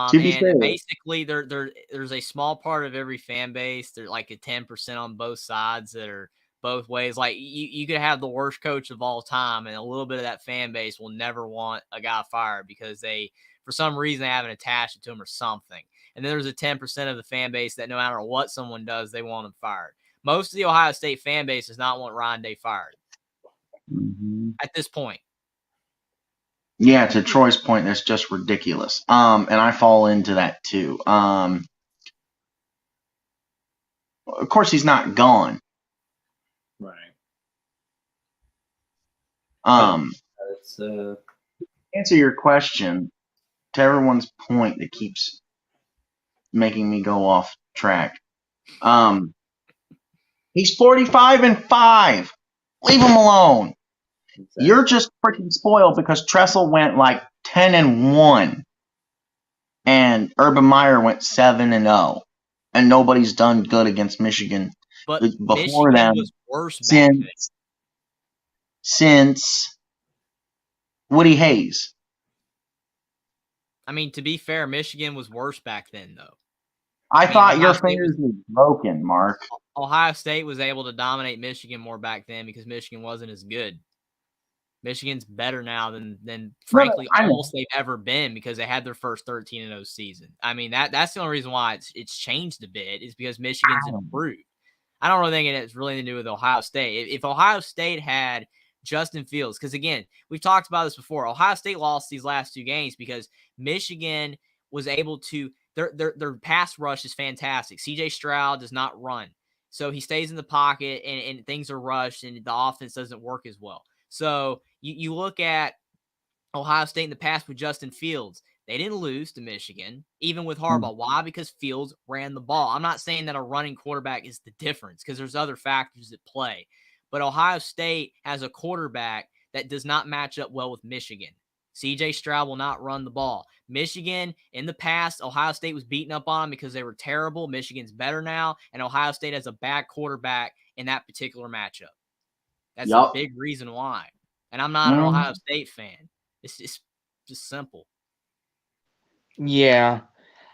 to be And fair, basically, there's a small part of every fan base. There's like a 10% on both sides that are both ways. Like you could have the worst coach of all time, and a little bit of that fan base will never want a guy fired because they, for some reason, they haven't attached it to him or something. And then there's a 10% of the fan base that no matter what someone does, they want him fired. Most of the Ohio State fan base does not want Ryan Day fired at this point. yeah, to Troy's point, that's just ridiculous. And I fall into that too. Of course, he's not gone. Right. It's Answer your question to everyone's point that keeps making me go off track. He's 45-5. Leave him alone. You're just freaking spoiled because Tressel went like 10-1, and Urban Meyer went 7-0, and nobody's done good against Michigan But before Michigan them was worse back then. since Woody Hayes. I mean, to be fair, Michigan was worse back then, though. I mean, thought your Ohio State fingers were broken, Mark. Ohio State was able to dominate Michigan more back then because Michigan wasn't as good. Michigan's better now than frankly I know. almost they've ever been because they had their first 13-0 season. I mean, that's the only reason why it's changed a bit is because Michigan's improved. I don't really think it has really to do with Ohio State. If Ohio State had Justin Fields, because again, we've talked about this before. Ohio State lost these last 2 games because Michigan was able to their pass rush is fantastic. CJ Stroud does not run. So he stays in the pocket and things are rushed and the offense doesn't work as well. So you look at Ohio State in the past with Justin Fields. They didn't lose to Michigan, even with Harbaugh. Why? Because Fields ran the ball. I'm not saying that a running quarterback is the difference because there's other factors at play. But Ohio State has a quarterback that does not match up well with Michigan. CJ Stroud will not run the ball. Michigan, in the past, Ohio State was beating up on them because they were terrible. Michigan's better now, and Ohio State has a bad quarterback in that particular matchup. That's a big reason why. And I'm not an Ohio State fan. It's just simple. Yeah.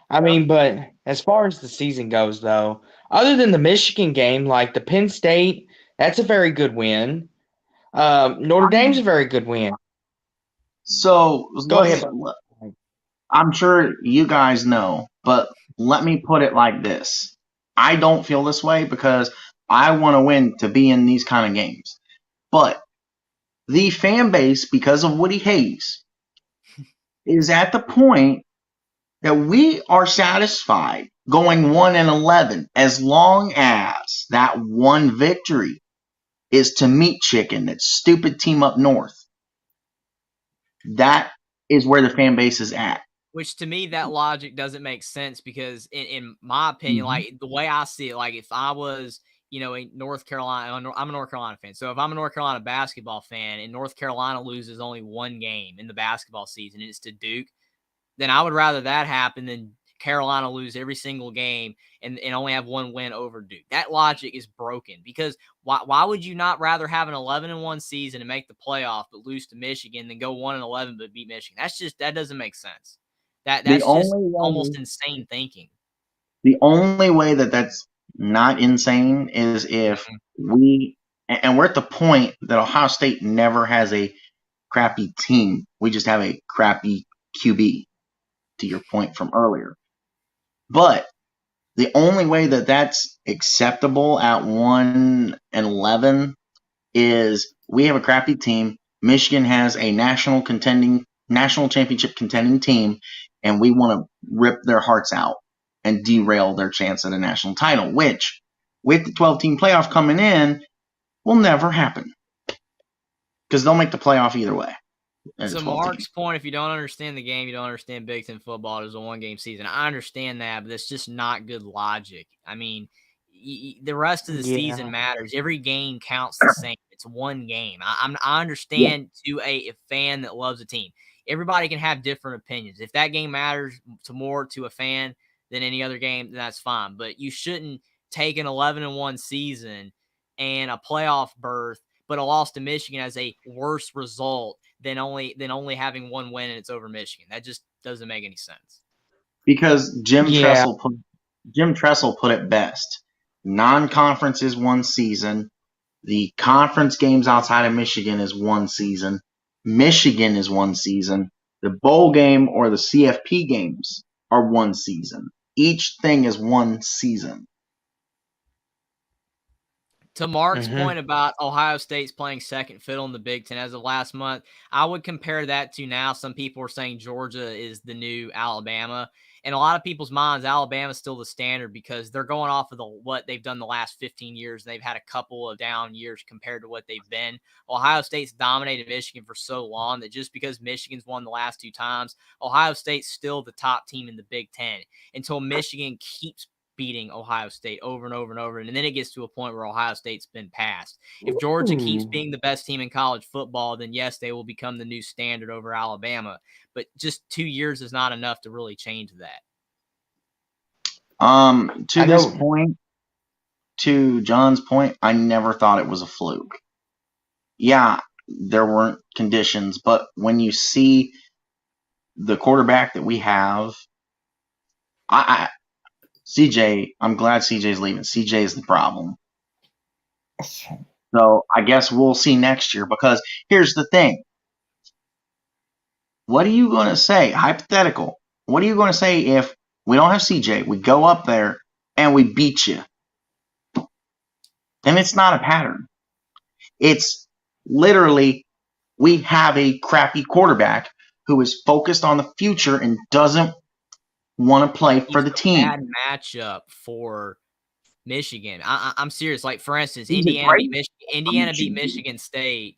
I mean, but as far as the season goes, though, other than the Michigan game, like the Penn State, that's a very good win. Notre Dame's a very good win. So Go ahead. I'm sure you guys know, but let me put it like this. I don't feel this way because I want to win to be in these kind of games. But the fan base, because of Woody Hayes, is at the point that we are satisfied going 1-11 as long as that one victory is to Meat Chicken, that stupid team up north. That is where the fan base is at. Which to me, that logic doesn't make sense because in my opinion, like the way I see it, like if I was, in North Carolina, I'm a North Carolina fan. So if I'm a North Carolina basketball fan and North Carolina loses only 1 game in the basketball season and it's to Duke, then I would rather that happen than Carolina lose every single game and only have 1 win over Duke. That logic is broken because why would you not rather have an 11-1 season and make the playoff but lose to Michigan than go 1-11 but beat Michigan? That doesn't make sense. That's just almost insane thinking. The only way that's not insane is if we're at the point that Ohio State never has a crappy team. We just have a crappy QB, to your point from earlier. But the only way that's acceptable at 1-11 is we have a crappy team. Michigan has a national championship contending team, and we want to rip their hearts out and derail their chance at a national title, which, with the 12-team playoff coming in, will never happen because they'll make the playoff either way. So Mark's point, if you don't understand the game, you don't understand Big Ten football. There's a 1-game season. I understand that, but it's just not good logic. I mean, the rest of the season matters. Every game counts the same. It's one game. I understand to a fan that loves a team. Everybody can have different opinions. If that game matters more to a fan than any other game, then that's fine. But you shouldn't take an 11-1 season and a playoff berth, but a loss to Michigan as a worse result than only having one win and it's over Michigan. That just doesn't make any sense. Because Jim Tressel put it best. Non-conference is one season. The conference games outside of Michigan is one season. Michigan is one season. The bowl game or the CFP games are one season. Each thing is one season. To Mark's point about Ohio State's playing second fiddle in the Big Ten as of last month, I would compare that to now. Some people are saying Georgia is the new Alabama. In a lot of people's minds, Alabama's still the standard because they're going off of what they've done the last 15 years. They've had a couple of down years compared to what they've been. Ohio State's dominated Michigan for so long that just because Michigan's won the last 2 times, Ohio State's still the top team in the Big Ten until Michigan keeps beating Ohio State over and over and over. And then it gets to a point where Ohio State's been passed. If Georgia keeps being the best team in college football, then yes, they will become the new standard over Alabama. But just 2 years is not enough to really change that. To this point, to John's point, I never thought it was a fluke. Yeah, there weren't conditions, but when you see the quarterback that we have, CJ, I'm glad CJ's leaving. CJ is the problem. So I guess we'll see next year because here's the thing. What are you going to say? Hypothetical. What are you going to say if we don't have CJ, we go up there and we beat you? And it's not a pattern. It's literally we have a crappy quarterback who is focused on the future and doesn't want to play for the team. Bad matchup for Michigan. I'm serious. Like for instance, Indiana beat Michigan State.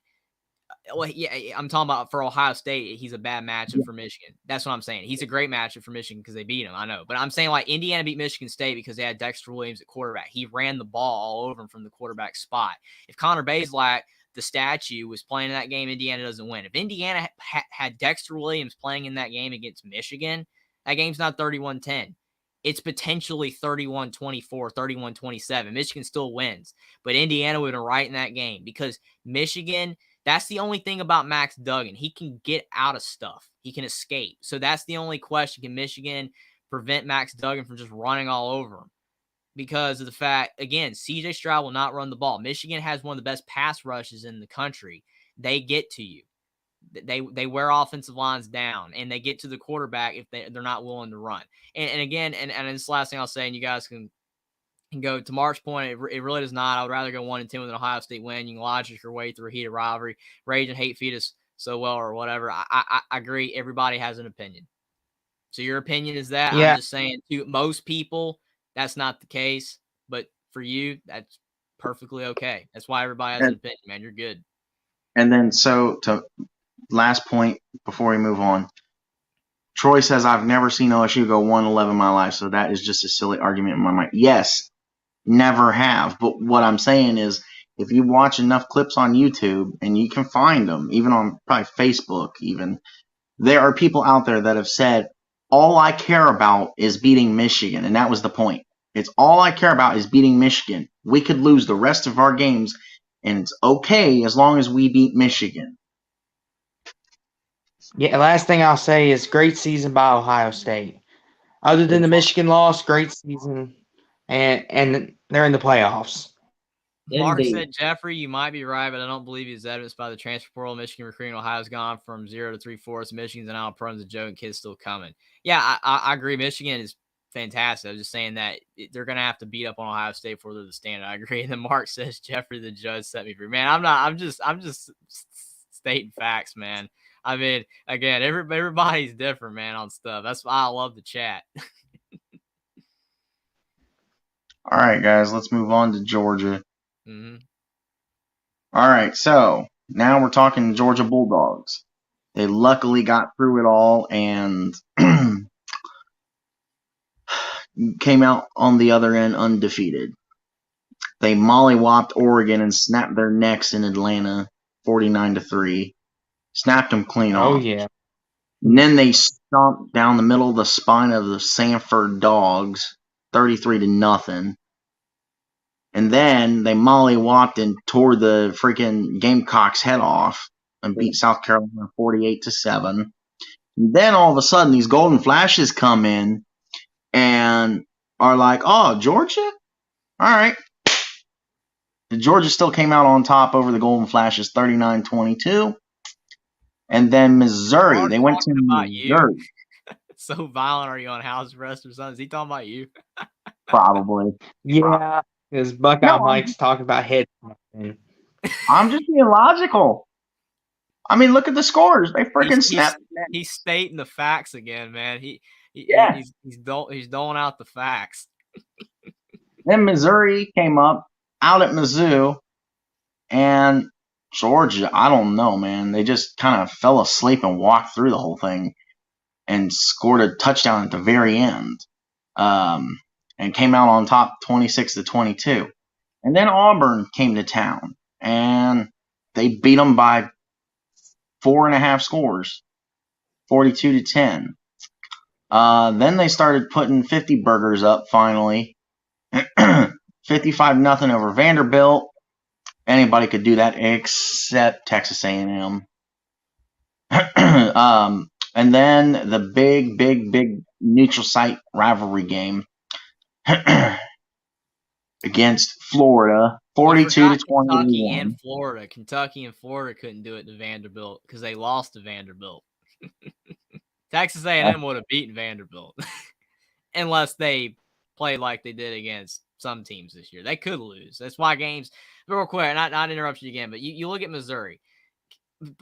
Well, yeah, I'm talking about for Ohio State. He's a bad matchup for Michigan. That's what I'm saying. He's a great matchup for Michigan because they beat him. I know, but I'm saying like Indiana beat Michigan State because they had Dexter Williams at quarterback. He ran the ball all over him from the quarterback spot. If Connor Bazelak, the statue, was playing in that game, Indiana doesn't win. If Indiana had Dexter Williams playing in that game against Michigan, that game's not 31-10. It's potentially 31-24, 31-27. Michigan still wins. But Indiana would have been right in that game because Michigan, that's the only thing about Max Duggan. He can get out of stuff. He can escape. So that's the only question. Can Michigan prevent Max Duggan from just running all over him? Because of the fact, again, C.J. Stroud will not run the ball. Michigan has one of the best pass rushes in the country. They get to you. They wear offensive lines down, and they get to the quarterback if they're not willing to run. And again, and this is the last thing I'll say, and you guys can go to Mark's point. It really does not. I would rather go 1-10 with an Ohio State win. You can logic your way through a heated rivalry. Rage and hate feed us so well or whatever. I agree. Everybody has an opinion. So your opinion is that. Yeah. I'm just saying to most people, that's not the case. But for you, that's perfectly okay. That's why everybody has an opinion, man. You're good. And then so to last point before we move on. Troy says, I've never seen OSU go 1-11 in my life, so that is just a silly argument in my mind. Yes, never have. But what I'm saying is, if you watch enough clips on YouTube, and you can find them, even on probably Facebook even, there are people out there that have said, all I care about is beating Michigan, and that was the point. It's all I care about is beating Michigan. We could lose the rest of our games, and it's okay as long as we beat Michigan. Yeah, last thing I'll say is great season by Ohio State. Other than the Michigan loss, great season, and they're in the playoffs. Mark said, Jeffrey, you might be right, but I don't believe he's evidenced by the transfer portal. Michigan recruiting Ohio's gone from 0 to 3/4. Michigan's now prone to joke and kids still coming. Yeah, I agree. Michigan is fantastic. I was just saying that they're going to have to beat up on Ohio State for the standard. I agree. And then Mark says, Jeffrey, the judge set me free. Man, I'm just stating facts, man. I mean, again, everybody's different, man, on stuff. That's why I love the chat. All right, guys, let's move on to Georgia. Mm-hmm. All right, so now we're talking Georgia Bulldogs. They luckily got through it all and came out on the other end undefeated. They mollywopped Oregon and snapped their necks in Atlanta, 49-3. Snapped them clean Oh off. yeah. And then they stomped down the middle of the spine of the Sanford Dogs, 33-0. And then they mollywopped and tore the freaking Gamecocks' head off and beat South Carolina 48-7. And then all of a sudden, these Golden Flashes come in and are like, "Oh, Georgia? All right." Georgia still came out on top over the Golden Flashes, 39-22. And then Missouri, Mark they went to talking about you. Missouri, So violent are you on house arrest or something? Is he talking about you? probably. Yeah. Because Buckeye No, Mike's talking about head snapping. I'm just being logical. I mean, look at the scores. They freaking He's- snapped. He's stating the facts again, man. Yeah. He's doling out the facts. Then Missouri came up out at Mizzou, and Georgia, I don't know, man. They just kind of fell asleep and walked through the whole thing and scored a touchdown at the very end, and came out on top 26-22. And then Auburn came to town, and they beat them by 4.5 scores, 42-10. Then they started putting 50 burgers up finally. 55-0 over Vanderbilt. Anybody could do that except Texas A&M. And then the big neutral site rivalry game against Florida, 42-21. Kentucky and Florida couldn't do it to Vanderbilt because they lost to Vanderbilt. Texas A&M would have beaten Vanderbilt unless they played like they did against some teams this year. They could lose. That's why games, real quick, not interrupt you again, but you look at Missouri.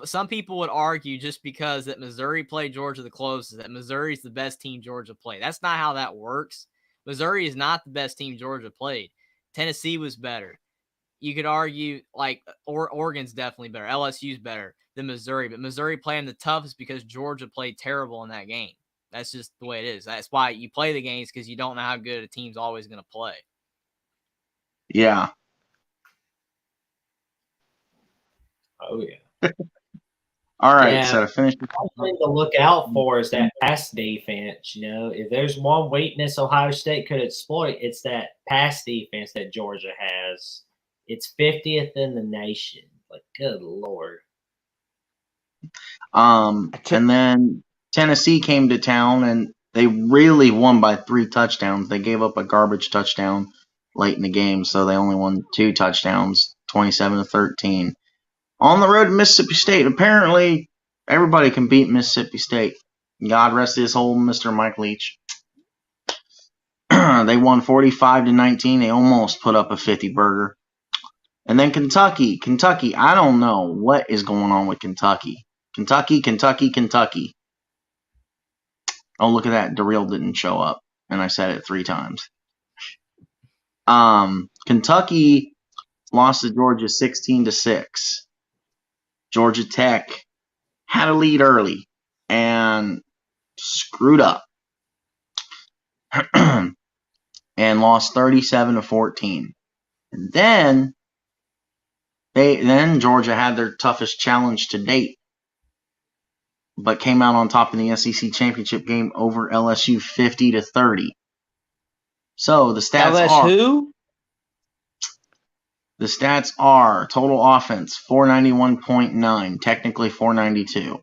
Some people would argue just because that Missouri played Georgia the closest, that Missouri is the best team Georgia played. That's not how that works. Missouri is not the best team Georgia played. Tennessee was better. You could argue like Oregon's definitely better. LSU's better than Missouri, but Missouri playing the toughest because Georgia played terrible in that game. That's just the way it is. That's why you play the games, because you don't know how good a team's always going to play. Yeah. Oh, yeah. All right, Yeah. so to finish. One thing to look out for is that pass defense. You know, if there's one weakness Ohio State could exploit, it's that pass defense that Georgia has. It's 50th in the nation. Like, good Lord. And then Tennessee came to town, and they really won by 3 touchdowns. They gave up a garbage touchdown late in the game, so they only won 2 touchdowns, 27-13. On the road to Mississippi State. Apparently, everybody can beat Mississippi State. God rest his soul, Mr. Mike Leach. They won 45-19. They almost put up a 50 burger. And then Kentucky. I don't know what is going on with Kentucky. Kentucky. Oh, look at that. Darrell didn't show up. And I said it 3 times. Kentucky lost to Georgia 16-6. Georgia Tech had a lead early and screwed up and lost 37-14. And then Georgia had their toughest challenge to date, but came out on top in the SEC championship game over LSU 50-30. So the stats LSU? The stats are total offense 491.9, technically 492.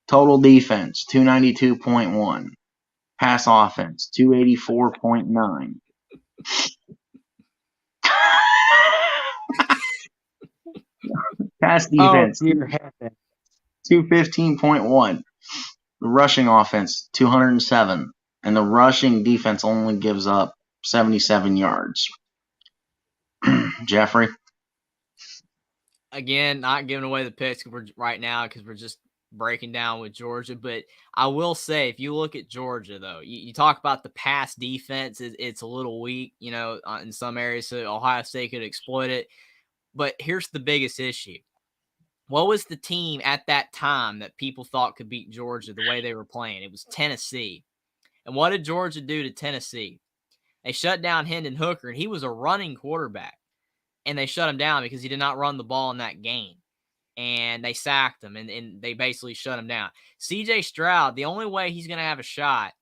Total defense 292.1. Pass offense 284.9. Pass defense 215.1. The rushing offense 207, and the rushing defense only gives up 77 yards. Jeffrey? Again, not giving away the picks right now because we're just breaking down with Georgia. But I will say, if you look at Georgia, though, you talk about the pass defense, it's a little weak, you know, in some areas. So Ohio State could exploit it. But here's the biggest issue. What was the team at that time that people thought could beat Georgia the way they were playing? It was Tennessee. And what did Georgia do to Tennessee? They shut down Hendon Hooker, and he was a running quarterback. and they shut him down because he did not run the ball in that game. And they sacked him, and they basically shut him down. CJ Stroud, the only way he's going to have a shot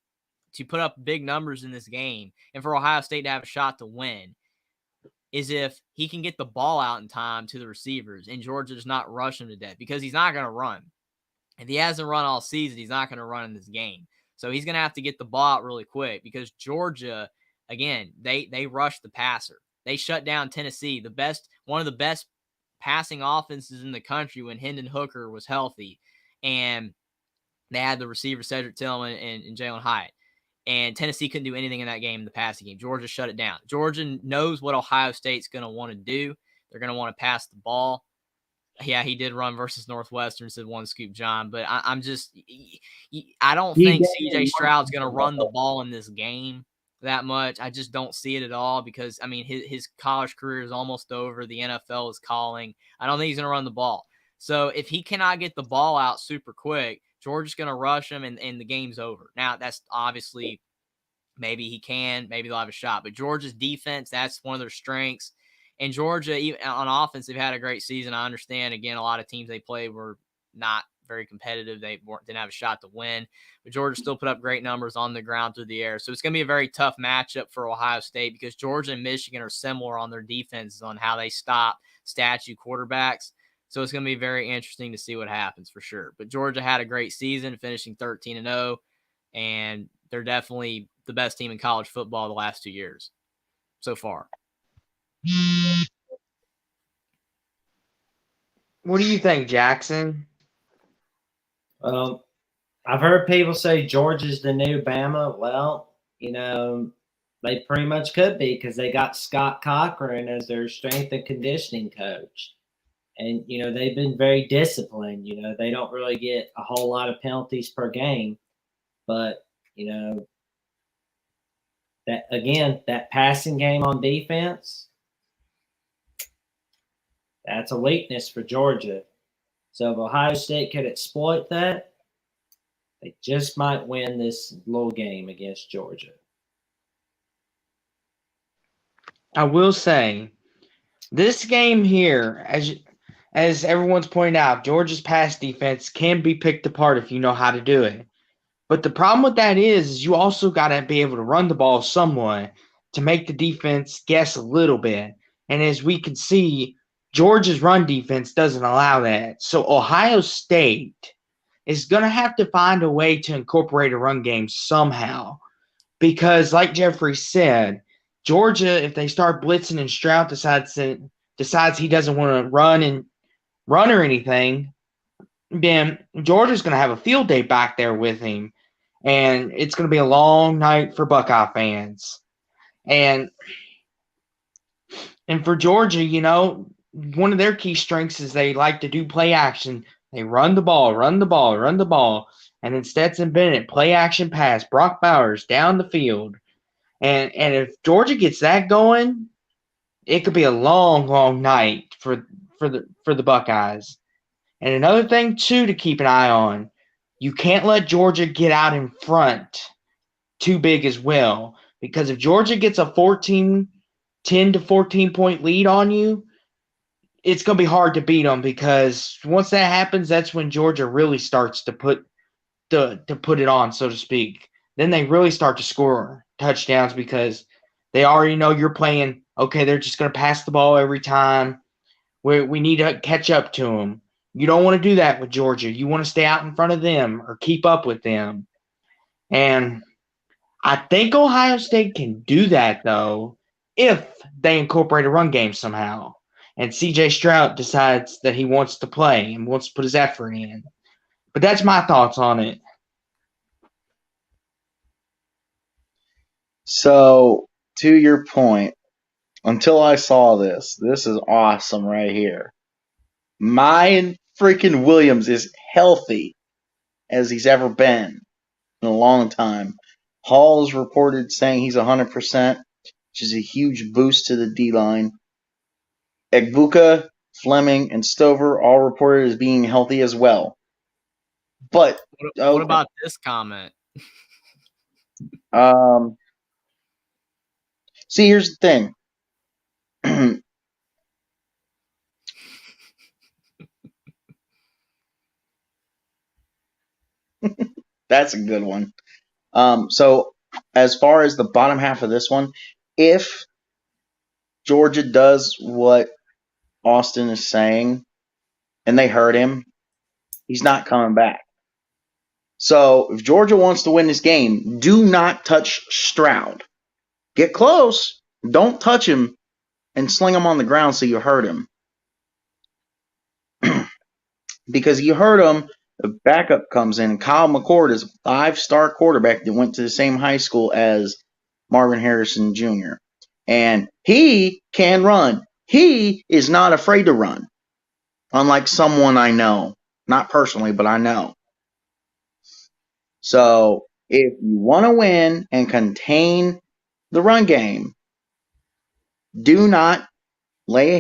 to put up big numbers in this game and for Ohio State to have a shot to win is if he can get the ball out in time to the receivers and Georgia does not rush him to death, because he's not going to run. If he hasn't run all season, he's not going to run in this game. So he's going to have to get the ball out really quick, because Georgia, again, they rushed the passer. They shut down Tennessee, one of the best passing offenses in the country when Hendon Hooker was healthy. And they had the receiver Cedric Tillman and Jalen Hyatt. And Tennessee couldn't do anything in that game, in the passing game. Georgia shut it down. Georgia knows what Ohio State's going to want to do. They're going to want to pass the ball. Yeah, he did run versus Northwestern, said one Scoop John. But I don't think CJ Stroud's going to run the ball in this game that much. I just don't see it at all, because, I mean, his college career is almost over. The NFL is calling. I don't think he's going to run the ball. So if he cannot get the ball out super quick, Georgia's going to rush him, and the game's over. Now, that's obviously, maybe he can, maybe they'll have a shot. But Georgia's defense, that's one of their strengths. And Georgia, even on offense, they've had a great season. I understand, again, a lot of teams they played were not very competitive. They didn't have a shot to win. But Georgia still put up great numbers on the ground, through the air. So it's going to be a very tough matchup for Ohio State, because Georgia and Michigan are similar on their defenses on how they stop statue quarterbacks. So it's going to be very interesting to see what happens, for sure. But Georgia had a great season, finishing 13-0, and they're definitely the best team in college football the last 2 years so far. What do you think, Jackson? I've heard people say Georgia's the new Bama. Well, they pretty much could be, because they got Scott Cochran as their strength and conditioning coach. And, they've been very disciplined. They don't really get a whole lot of penalties per game. But, that passing game on defense, that's a weakness for Georgia. So if Ohio State could exploit that, they just might win this little game against Georgia. I will say, this game here, as everyone's pointed out, Georgia's pass defense can be picked apart if you know how to do it. But the problem with that is you also got to be able to run the ball somewhat to make the defense guess a little bit. And as we can see, Georgia's run defense doesn't allow that. So Ohio State is going to have to find a way to incorporate a run game somehow. Because like Jeffrey said, Georgia, if they start blitzing and Stroud decides he doesn't want to run or anything, then Georgia's going to have a field day back there with him. And it's going to be a long night for Buckeye fans. And for Georgia, one of their key strengths is they like to do play action. They run the ball. And then Stetson Bennett, play action pass, Brock Bowers down the field. And if Georgia gets that going, it could be a long, long night for the Buckeyes. And another thing, too, to keep an eye on, you can't let Georgia get out in front too big as well. Because if Georgia gets a 10 to 14-point lead on you, it's going to be hard to beat them, because once that happens, that's when Georgia really starts to put it on, so to speak. Then they really start to score touchdowns, because they already know you're playing, okay, they're just going to pass the ball every time. We need to catch up to them. You don't want to do that with Georgia. You want to stay out in front of them or keep up with them. And I think Ohio State can do that, though, if they incorporate a run game somehow. And CJ Stroud decides that he wants to play and wants to put his effort in. But that's my thoughts on it. So, to your point, until I saw this is awesome right here. My freaking Williams is healthy as he's ever been in a long time. Hall's reported saying he's 100%, which is a huge boost to the D-line. Egbuka, Fleming, and Stover all reported as being healthy as well. But what about this comment? See, here's the thing. That's a good one. So as far as the bottom half of this one, if Georgia does what Austin is saying and they hurt him, he's not coming back. So if Georgia wants to win this game, do not touch Stroud. Get close. Don't touch him and sling him on the ground so you hurt him. Because you hurt him, the backup comes in. Kyle McCord is a 5-star quarterback that went to the same high school as Marvin Harrison Jr. And he can run. He is not afraid to run. Unlike someone I know. Not personally, but I know. So if you want to win and contain the run game, do not lay a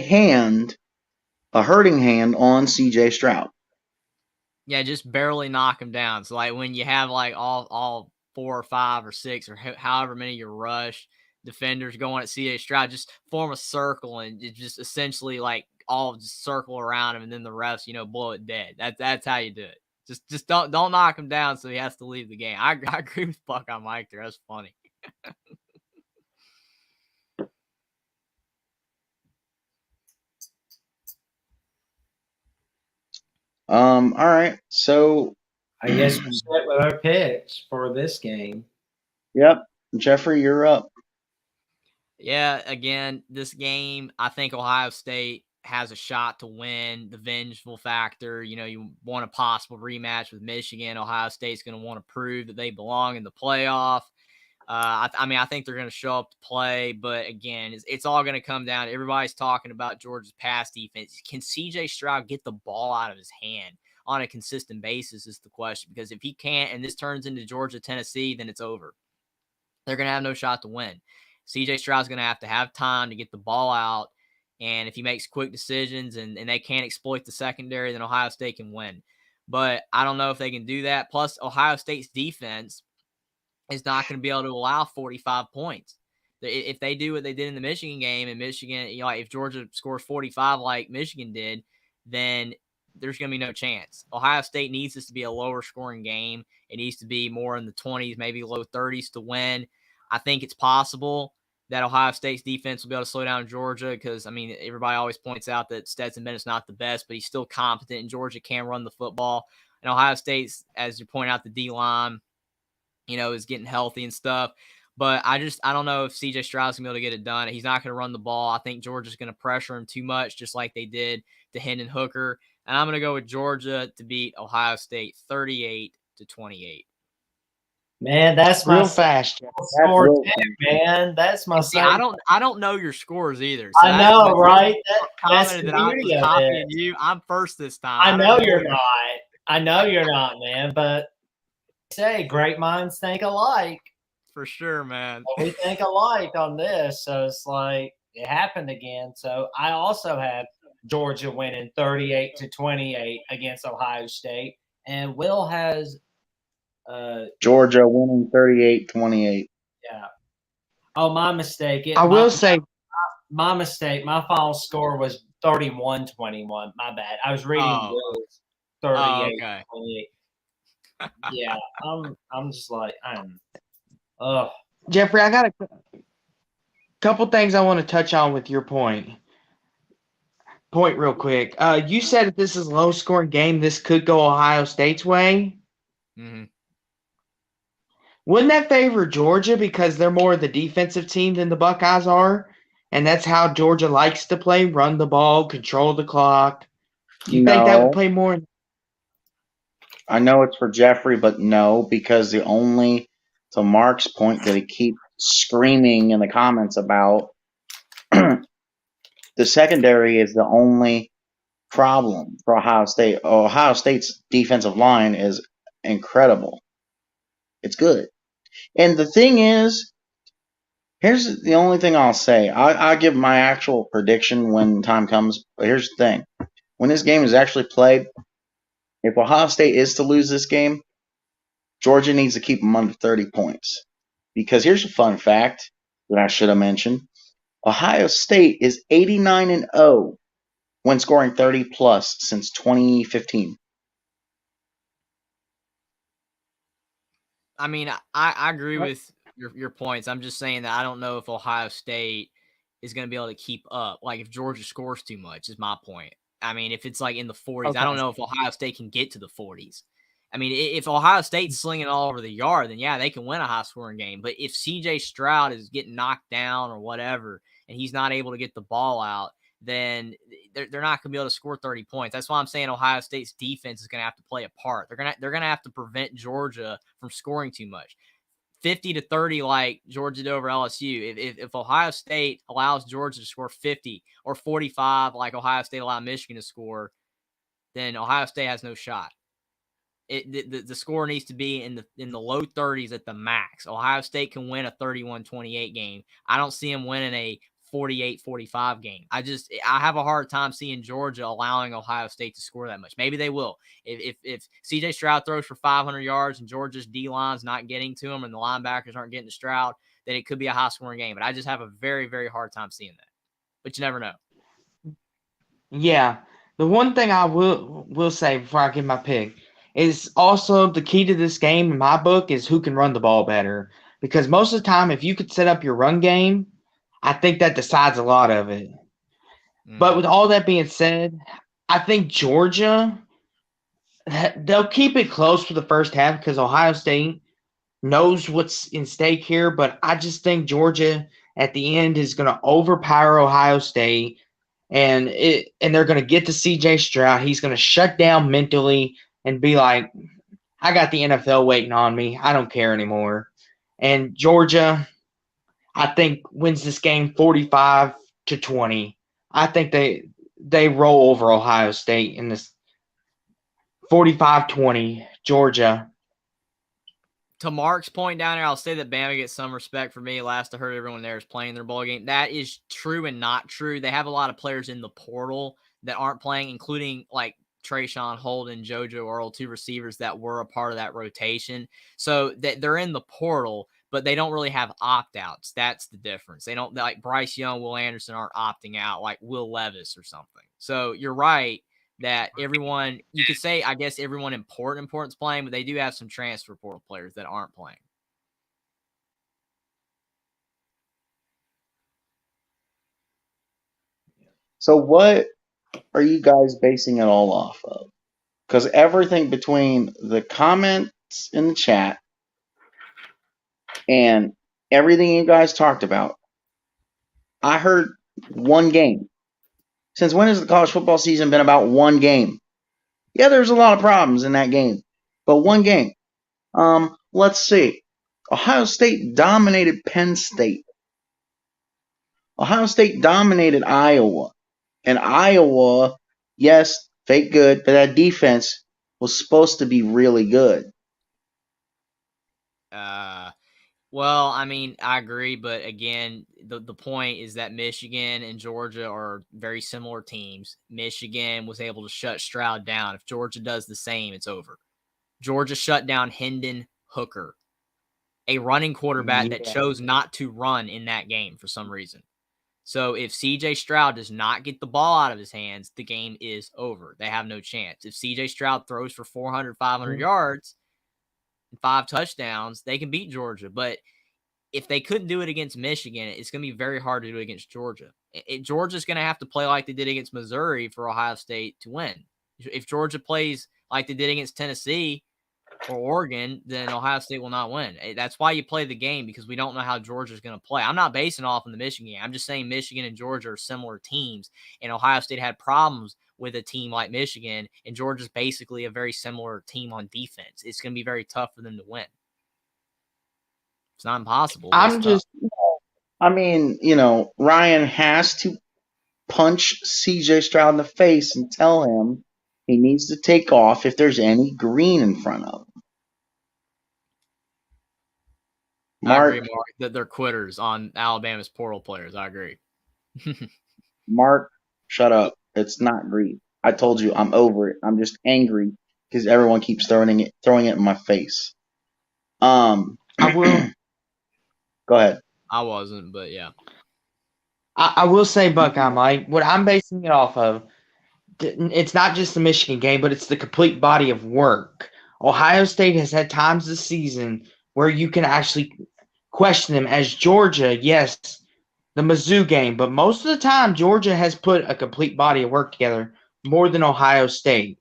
hurting hand on CJ Stroud. Yeah, just barely knock him down. So like when you have like all 4 or 5 or 6 or however many you rush defenders going at CJ Stroud, just form a circle and just essentially like all just circle around him, and then the refs, blow it dead. That's how you do it. Just don't knock him down so he has to leave the game. I agree with Buckeye Mike there. That's funny. All right. So I guess we're set with our picks for this game. Yep. Jeffrey, you're up. Yeah, again, this game, I think Ohio State has a shot to win. The vengeful factor, you want a possible rematch with Michigan. Ohio State's going to want to prove that they belong in the playoff. I think they're going to show up to play, but again, it's all going to come down. Everybody's talking about Georgia's pass defense. Can CJ Stroud get the ball out of his hand on a consistent basis is the question, because if he can't, and this turns into Georgia-Tennessee, then it's over. They're going to have no shot to win. CJ Stroud's going to have time to get the ball out, and if he makes quick decisions and they can't exploit the secondary, then Ohio State can win. But I don't know if they can do that. Plus, Ohio State's defense is not going to be able to allow 45 points. If they do what they did in the Michigan game, and Michigan, if Georgia scores 45 like Michigan did, then there's going to be no chance. Ohio State needs this to be a lower scoring game. It needs to be more in the 20s, maybe low 30s to win. I think it's possible that Ohio State's defense will be able to slow down Georgia because, everybody always points out that Stetson Bennett's not the best, but he's still competent, and Georgia can run the football. And Ohio State's, as you point out, the D-line, is getting healthy and stuff. But I don't know if CJ Stroud's going to be able to get it done. He's not going to run the ball. I think Georgia's going to pressure him too much, just like they did to Hendon Hooker. And I'm going to go with Georgia to beat Ohio State 38-28. Man, that's real my fast. score too, man. That's my. See, I don't know your scores either. So I know, right? That's the beauty of it. You. I'm first this time. I know you're not. I know you're not, man. But say great minds think alike. For sure, man. We think alike on this, so it's like it happened again. So I also have Georgia winning 38-28 against Ohio State, and Will has Georgia winning 38-28. Yeah. Oh, my mistake. I will say my mistake. My final score was 31-21. My bad. I was reading Will's 38-28. Yeah, I'm just like Jeffrey, I got a couple things I want to touch on with your point real quick. You said if this is a low-scoring game, this could go Ohio State's way. Mm-hmm. Wouldn't that favor Georgia because they're more of the defensive team than the Buckeyes are? And that's how Georgia likes to play, run the ball, control the clock. Do you think that would play more? I know it's for Jeffrey, but no, because to Mark's point that he keeps screaming in the comments about, the secondary is the only problem for Ohio State. Ohio State's defensive line is incredible. It's good. And the thing is, here's the only thing I'll say. I'll give my actual prediction when time comes. But here's the thing. When this game is actually played, if Ohio State is to lose this game, Georgia needs to keep them under 30 points. Because here's a fun fact that I should have mentioned. Ohio State is 89-0 when scoring 30-plus since 2015. I mean, I agree with your points. I'm just saying that I don't know if Ohio State is going to be able to keep up. Like if Georgia scores too much is my point. I mean, if it's like in the 40s, Okay. I don't know if Ohio State can get to the 40s. I mean, if Ohio State's slinging all over the yard, then yeah, they can win a high-scoring game. But if C.J. Stroud is getting knocked down or whatever, and he's not able to get the ball out, then they're not going to be able to score 30 points. That's why I'm saying Ohio State's defense is going to have to play a part. They're going to have to prevent Georgia from scoring too much. 50 to 30 like Georgia did over LSU. If Ohio State allows Georgia to score 50 or 45 like Ohio State allowed Michigan to score, then Ohio State has no shot. The score needs to be in the low 30s at the max. Ohio State can win a 31-28 game. I don't see them winning a 48-45 game. I have a hard time seeing Georgia allowing Ohio State to score that much. Maybe they will. If C.J. Stroud throws for 500 yards and Georgia's D-line's not getting to him and the linebackers aren't getting to Stroud, then it could be a high-scoring game. But I just have a very, very hard time seeing that. But you never know. Yeah. The one thing I will say before I give my pick is also the key to this game in my book is who can run the ball better. Because most of the time, if you could set up your run game, I think that decides a lot of it. But with all that being said, I think Georgia, they'll keep it close for the first half because Ohio State knows what's in stake here. But I just think Georgia at the end is going to overpower Ohio State, and they're going to get to C.J. Stroud. He's going to shut down mentally and be like, I got the NFL waiting on me. I don't care anymore. And Georgia, I think, wins this game 45-20. I think they roll over Ohio State in this 45-20, Georgia. To Mark's point down there, I'll say that Bama gets some respect for me. Last I heard, everyone there is playing their bowl game. That is true and not true. They have a lot of players in the portal that aren't playing, including like Trayshawn Holden, JoJo Earl, two receivers that were a part of that rotation. So they're in the portal, but they don't really have opt-outs. That's the difference. They don't, like Bryce Young, Will Anderson aren't opting out like Will Levis or something. So you're right that everyone, you could say, I guess everyone important's playing, but they do have some transfer portal players that aren't playing. So what are you guys basing it all off of? Because everything between the comments in the chat and everything you guys talked about, I heard one game. Since when has the college football season been about one game? Yeah, there's a lot of problems in that game, but one game. Let's see. Ohio State dominated Penn State. Ohio State dominated Iowa. And Iowa, yes, fake good, but that defense was supposed to be really good. Well, I mean, I agree, but again, the point is that Michigan and Georgia are very similar teams. Michigan was able to shut Stroud down. If Georgia does the same, it's over. Georgia shut down Hendon Hooker, a running quarterback that chose not to run in that game for some reason. So if C.J. Stroud does not get the ball out of his hands, the game is over. They have no chance. If C.J. Stroud throws for 400, 500 yards, 5 touchdowns, they can beat Georgia. But if they couldn't do it against Michigan, it's going to be very hard to do it against Georgia. Georgia's going to have to play like they did against Missouri for Ohio State to win. If Georgia plays like they did against Tennessee or Oregon, then Ohio State will not win. That's why you play the game, because we don't know how Georgia's going to play. I'm not basing it off of the Michigan game. I'm just saying Michigan and Georgia are similar teams, and Ohio State had problems with a team like Michigan, and Georgia's basically a very similar team on defense. It's going to be very tough for them to win. It's not impossible. Ryan has to punch C.J. Stroud in the face and tell him he needs to take off if there's any green in front of him. I agree, Mark, that they're quitters on Alabama's portal players. I agree. Mark, shut up. It's not green. I told you I'm over it. I'm just angry because everyone keeps throwing it in my face. I will. Go ahead. I wasn't, but yeah. I will say, Buckeye Mike, what I'm basing it off of, it's not just the Michigan game, but it's the complete body of work. Ohio State has had times this season where you can actually question them. As Georgia, yes, the Mizzou game, but most of the time Georgia has put a complete body of work together more than Ohio State.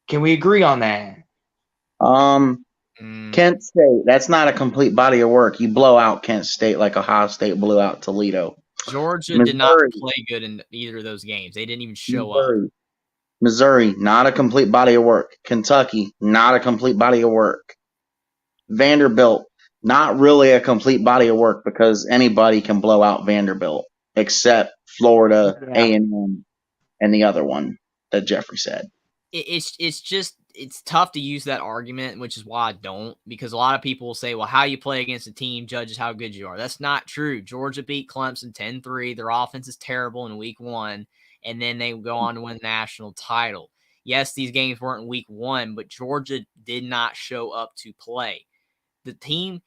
Can we agree on that? Kent State, that's not a complete body of work. You blow out Kent State like Ohio State blew out Toledo. Georgia did not play good in either of those games. They didn't even show up. Missouri, not a complete body of work. Kentucky, not a complete body of work. Vanderbilt, not really a complete body of work because anybody can blow out Vanderbilt except Florida, A&M, and the other one that Jeffrey said. It's tough to use that argument, which is why I don't, because a lot of people will say, well, how you play against a team judges how good you are. That's not true. Georgia beat Clemson 10-3. Their offense is terrible in week 1, and then they go on to win the national title. Yes, these games weren't in week 1, but Georgia did not show up to play. The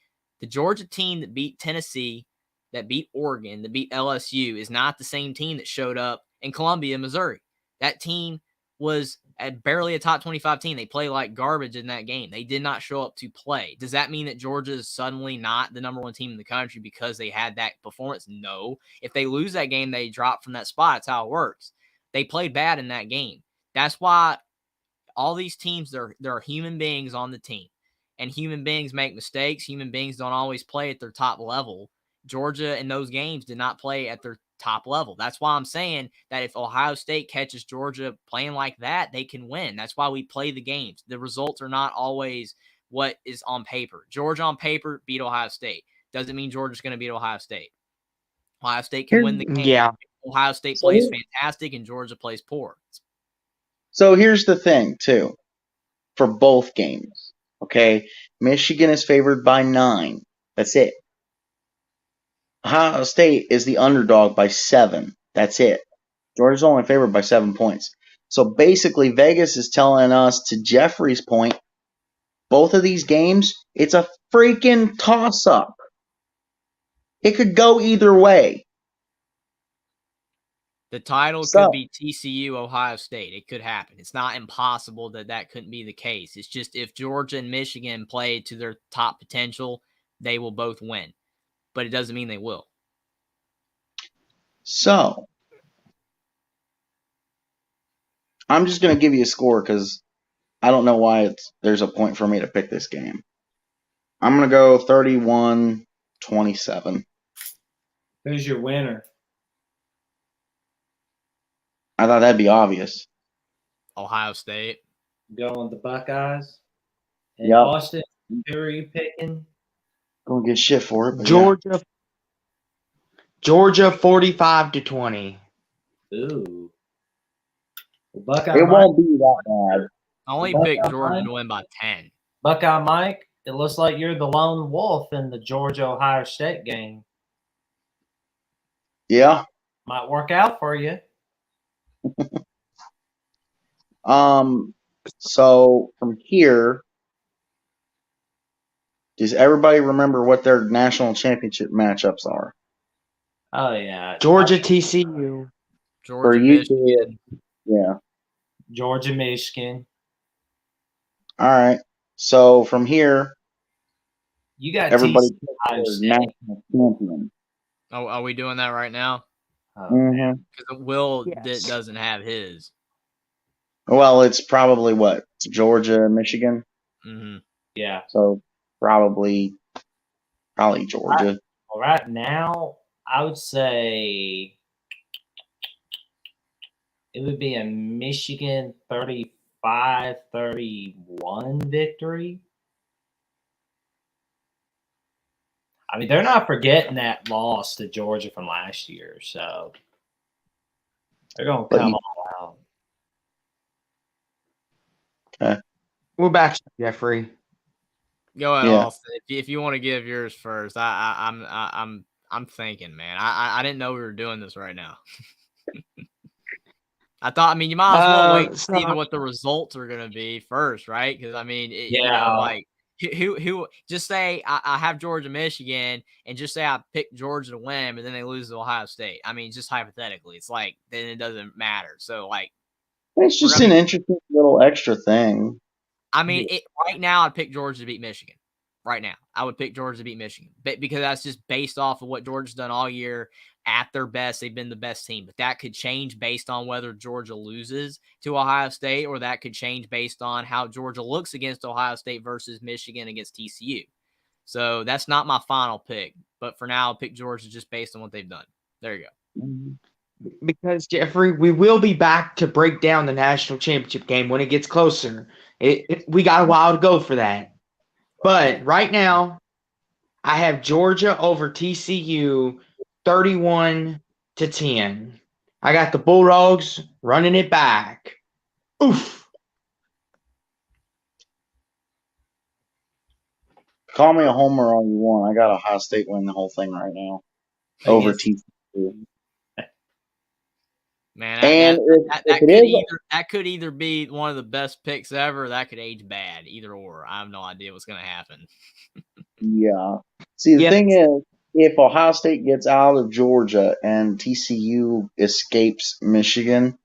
Georgia team that beat Tennessee, that beat Oregon, that beat LSU is not the same team that showed up in Columbia, Missouri. That team was at barely a top 25 team. They play like garbage in that game. They did not show up to play. Does that mean that Georgia is suddenly not the number 1 team in the country because they had that performance? No. If they lose that game, they drop from that spot. That's how it works. They played bad in that game. That's why all these teams, there are human beings on the team, and human beings make mistakes. Human beings don't always play at their top level. Georgia in those games did not play at their top level. That's why I'm saying that if Ohio State catches Georgia playing like that, they can win. That's why we play the games. The results are not always what is on paper. Georgia on paper beat Ohio State. Doesn't mean Georgia's going to beat Ohio State. Ohio State can win the game. Yeah. Ohio State plays fantastic and Georgia plays poor. So here's the thing, too, for both games. Okay, Michigan is favored by 9. That's it. Ohio State is the underdog by 7. That's it. Georgia's only favored by 7 points. So basically, Vegas is telling us, to Jeffrey's point, both of these games, it's a freaking toss-up. It could go either way. The title could be TCU, Ohio State. It could happen. It's not impossible that couldn't be the case. It's just if Georgia and Michigan play to their top potential, they will both win. But it doesn't mean they will. So, I'm just going to give you a score because I don't know why there's a point for me to pick this game. I'm going to go 31-27. Who's your winner? I thought that'd be obvious. Ohio State. Going the Buckeyes. And Yep. Austin, who are you picking? Gonna get shit for it. But Georgia 45-20. Ooh. The Buckeye it Mike, won't be that bad. I only Buckeye picked Georgia Mike? to win by 10. Buckeye Mike, it looks like you're the lone wolf in the Georgia-Ohio State game. Yeah. Might work out for you. So from here, does everybody remember what their national championship matchups are? Oh, yeah. Georgia TCU. Georgia, you, Michigan. Yeah. Georgia, Michigan. All right. So from here, You got everybody TCU, picks Ohio their State. national champion. Oh, are we doing that right now? Oh, Mm-hmm. Because Will Yes. doesn't have his. Well, it's probably what? Georgia, Michigan. Mm-hmm. yeah. So probably Georgia. Well, right now, I would say it would be a Michigan 35-31 victory. I mean, they're not forgetting that loss to Georgia from last year, so they're going to come all out. We're back to Jeffrey. Go ahead, Yeah. Austin. If you want to give yours first, I'm thinking, man. I didn't know we were doing this right now. I thought, I mean, you might as well wait to see what the results are going to be first, right? Because I mean, you know, like who just say I have Georgia, Michigan, and just say I picked Georgia to win, but then they lose to Ohio State. I mean, just hypothetically, it's like then it doesn't matter. So like, It's just an interesting little extra thing. I mean, right now I'd pick Georgia to beat Michigan. right now. I would pick Georgia to beat Michigan because that's just based off of what Georgia's done all year. At their best, they've been the best team, but that could change based on whether Georgia loses to Ohio State, or that could change based on how Georgia looks against Ohio State versus Michigan against TCU. So that's not my final pick, but for now, I'll pick Georgia just based on what they've done. There you go. Because, Jeffrey, we will be back to break down the national championship game when it gets closer. We got a while to go for that. But right now, I have Georgia over TCU 31-10. I got the Bulldogs running it back. Oof. Call me a homer all you want. I got Ohio State winning the whole thing right now over TCU. Man, And that could either be one of the best picks ever. That could age bad, either or. I have no idea what's going to happen. Yeah. See, the thing is, if Ohio State gets out of Georgia and TCU escapes Michigan,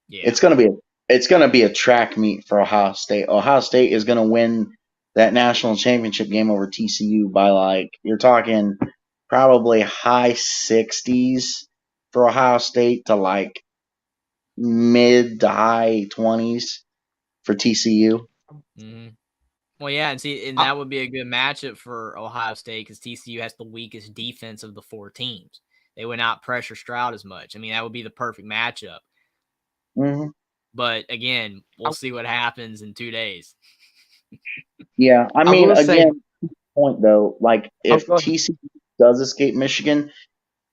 it's gonna be a track meet for Ohio State. Ohio State is gonna win that national championship game over TCU by, like, you're talking probably high 60s for Ohio State to like mid to high 20s for TCU. Mm-hmm. Well, yeah, and that would be a good matchup for Ohio State because TCU has the weakest defense of the 4 teams. They would not pressure Stroud as much. I mean, that would be the perfect matchup. Mm-hmm. But again, we'll see what happens in 2 days. Yeah, I mean, again, point though, like if TCU does escape Michigan,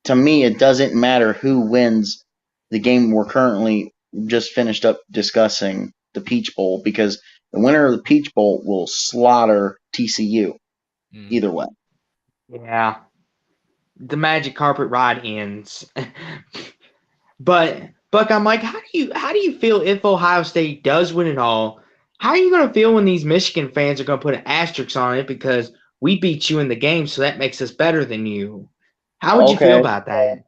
to me, it doesn't matter who wins the game we're currently just finished up discussing, the Peach Bowl, because the winner of the Peach Bowl will slaughter TCU either way. Yeah. The magic carpet ride ends. But Buck, I'm like, how do you feel if Ohio State does win it all? How are you going to feel when these Michigan fans are going to put an asterisk on it because we beat you in the game, so that makes us better than you? How would you feel about that?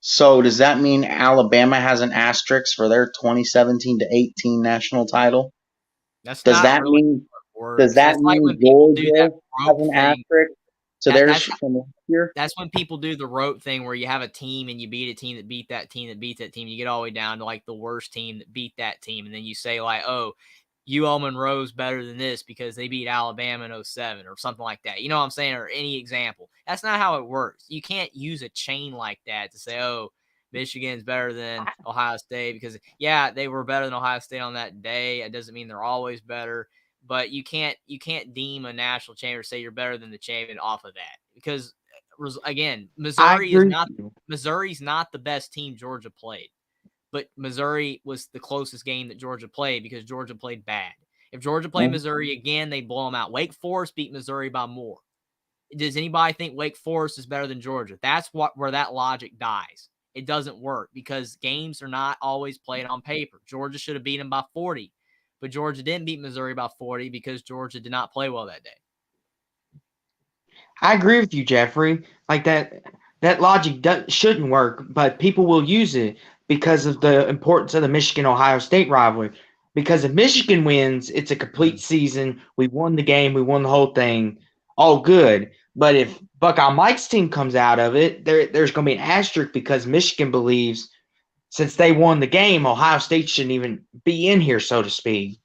So does that mean Alabama has an asterisk for their 2017-18 national title? Does that mean Georgia has an asterisk? So that's when people do the rote thing where you have a team and you beat a team that beat that team that beats that team. You get all the way down to like the worst team that beat that team. And then you say like, oh, UL Monroe's better than this because they beat Alabama in 07 or something like that. You know what I'm saying? Or any example. That's not how it works. You can't use a chain like that to say, oh, Michigan's better than Ohio State because, yeah, they were better than Ohio State on that day. It doesn't mean they're always better. But you can't deem a national champion or say you're better than the champion off of that because, again, Missouri's not the best team Georgia played. But Missouri was the closest game that Georgia played because Georgia played bad. If Georgia played Missouri again, they'd blow them out. Wake Forest beat Missouri by more. Does anybody think Wake Forest is better than Georgia? That's where that logic dies. It doesn't work because games are not always played on paper. Georgia should have beat them by 40, but Georgia didn't beat Missouri by 40 because Georgia did not play well that day. I agree with you, Jeffrey. Like that logic shouldn't work, but people will use it because of the importance of the Michigan-Ohio State rivalry. Because if Michigan wins, it's a complete season. We won the game. We won the whole thing. All good. But if Buckeye Mike's team comes out of it, there's going to be an asterisk because Michigan believes since they won the game, Ohio State shouldn't even be in here, so to speak.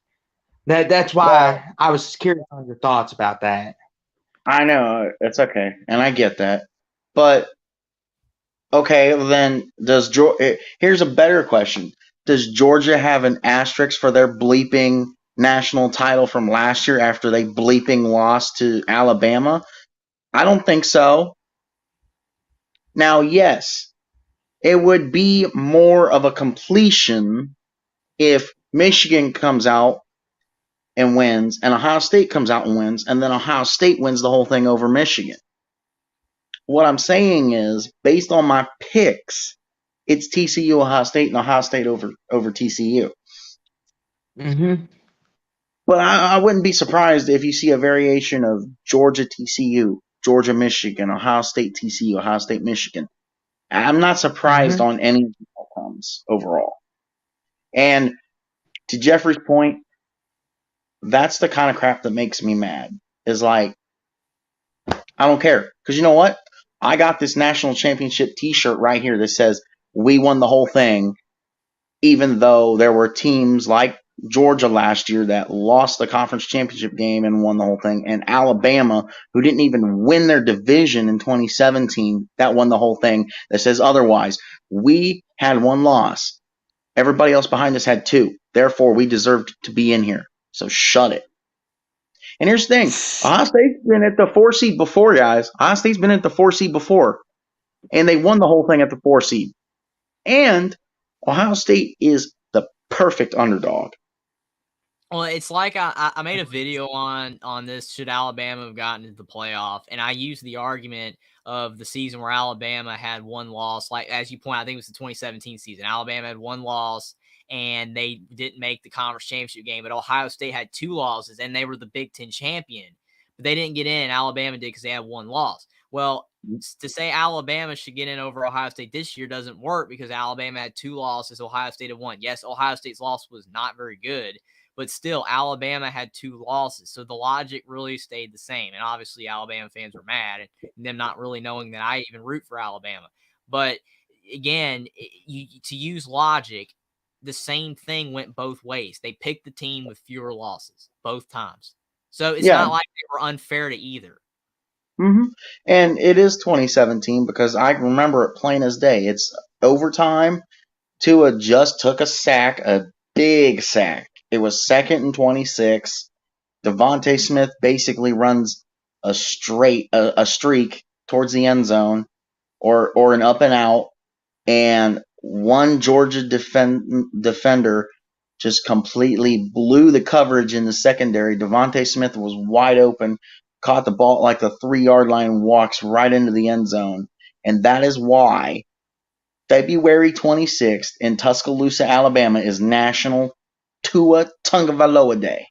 That's why I was curious on your thoughts about that. I know. It's okay. And I get that. But okay, then here's a better question. Does Georgia have an asterisk for their bleeping national title from last year after they bleeping lost to Alabama? I don't think so. Now, yes, it would be more of a completion if Michigan comes out and wins, and Ohio State comes out and wins, and then Ohio State wins the whole thing over Michigan. What I'm saying is, based on my picks, it's TCU, Ohio State, and Ohio State over TCU. Mm-hmm. But I wouldn't be surprised if you see a variation of Georgia TCU, Georgia Michigan, Ohio State TCU, Ohio State Michigan. I'm not surprised on any of the outcomes overall. And to Jeffrey's point, That's the kind of crap that makes me mad. Is like, I don't care. Because you know what? I got this national championship t-shirt right here that says we won the whole thing, even though there were teams like Georgia last year that lost the conference championship game and won the whole thing, and Alabama, who didn't even win their division in 2017, that won the whole thing, that says otherwise. We had one loss. Everybody else behind us had two. Therefore, we deserved to be in here. So shut it. And here's the thing. Ohio State's been at the 4 seed before, guys. Ohio State's been at the 4 seed before. And they won the whole thing at the 4 seed. And Ohio State is the perfect underdog. Well, it's like I made a video on this. Should Alabama have gotten into the playoff? And I used the argument of the season where Alabama had one loss. Like, as you point out, I think it was the 2017 season. Alabama had one loss, and they didn't make the conference championship game. But Ohio State had two losses, and they were the Big Ten champion. But they didn't get in. Alabama did because they had one loss. Well, to say Alabama should get in over Ohio State this year doesn't work because Alabama had two losses. Ohio State had one. Yes, Ohio State's loss was not very good, but still, Alabama had two losses. So the logic really stayed the same. And obviously, Alabama fans were mad and them not really knowing that I even root for Alabama. But again, to use logic, the same thing went both ways. They picked the team with fewer losses both times. So it's not like they were unfair to either. Mm-hmm. And it is 2017 because I remember it plain as day. It's overtime. Tua just took a sack, a big sack. It was 2nd and 26. Devontae Smith basically runs a streak towards the end zone or an up and out, and one Georgia defender just completely blew the coverage in the secondary. Devontae Smith was wide open, caught the ball like the 3-yard line, walks right into the end zone. And that is why February 26th in Tuscaloosa, Alabama is National Tua Tagovailoa Day.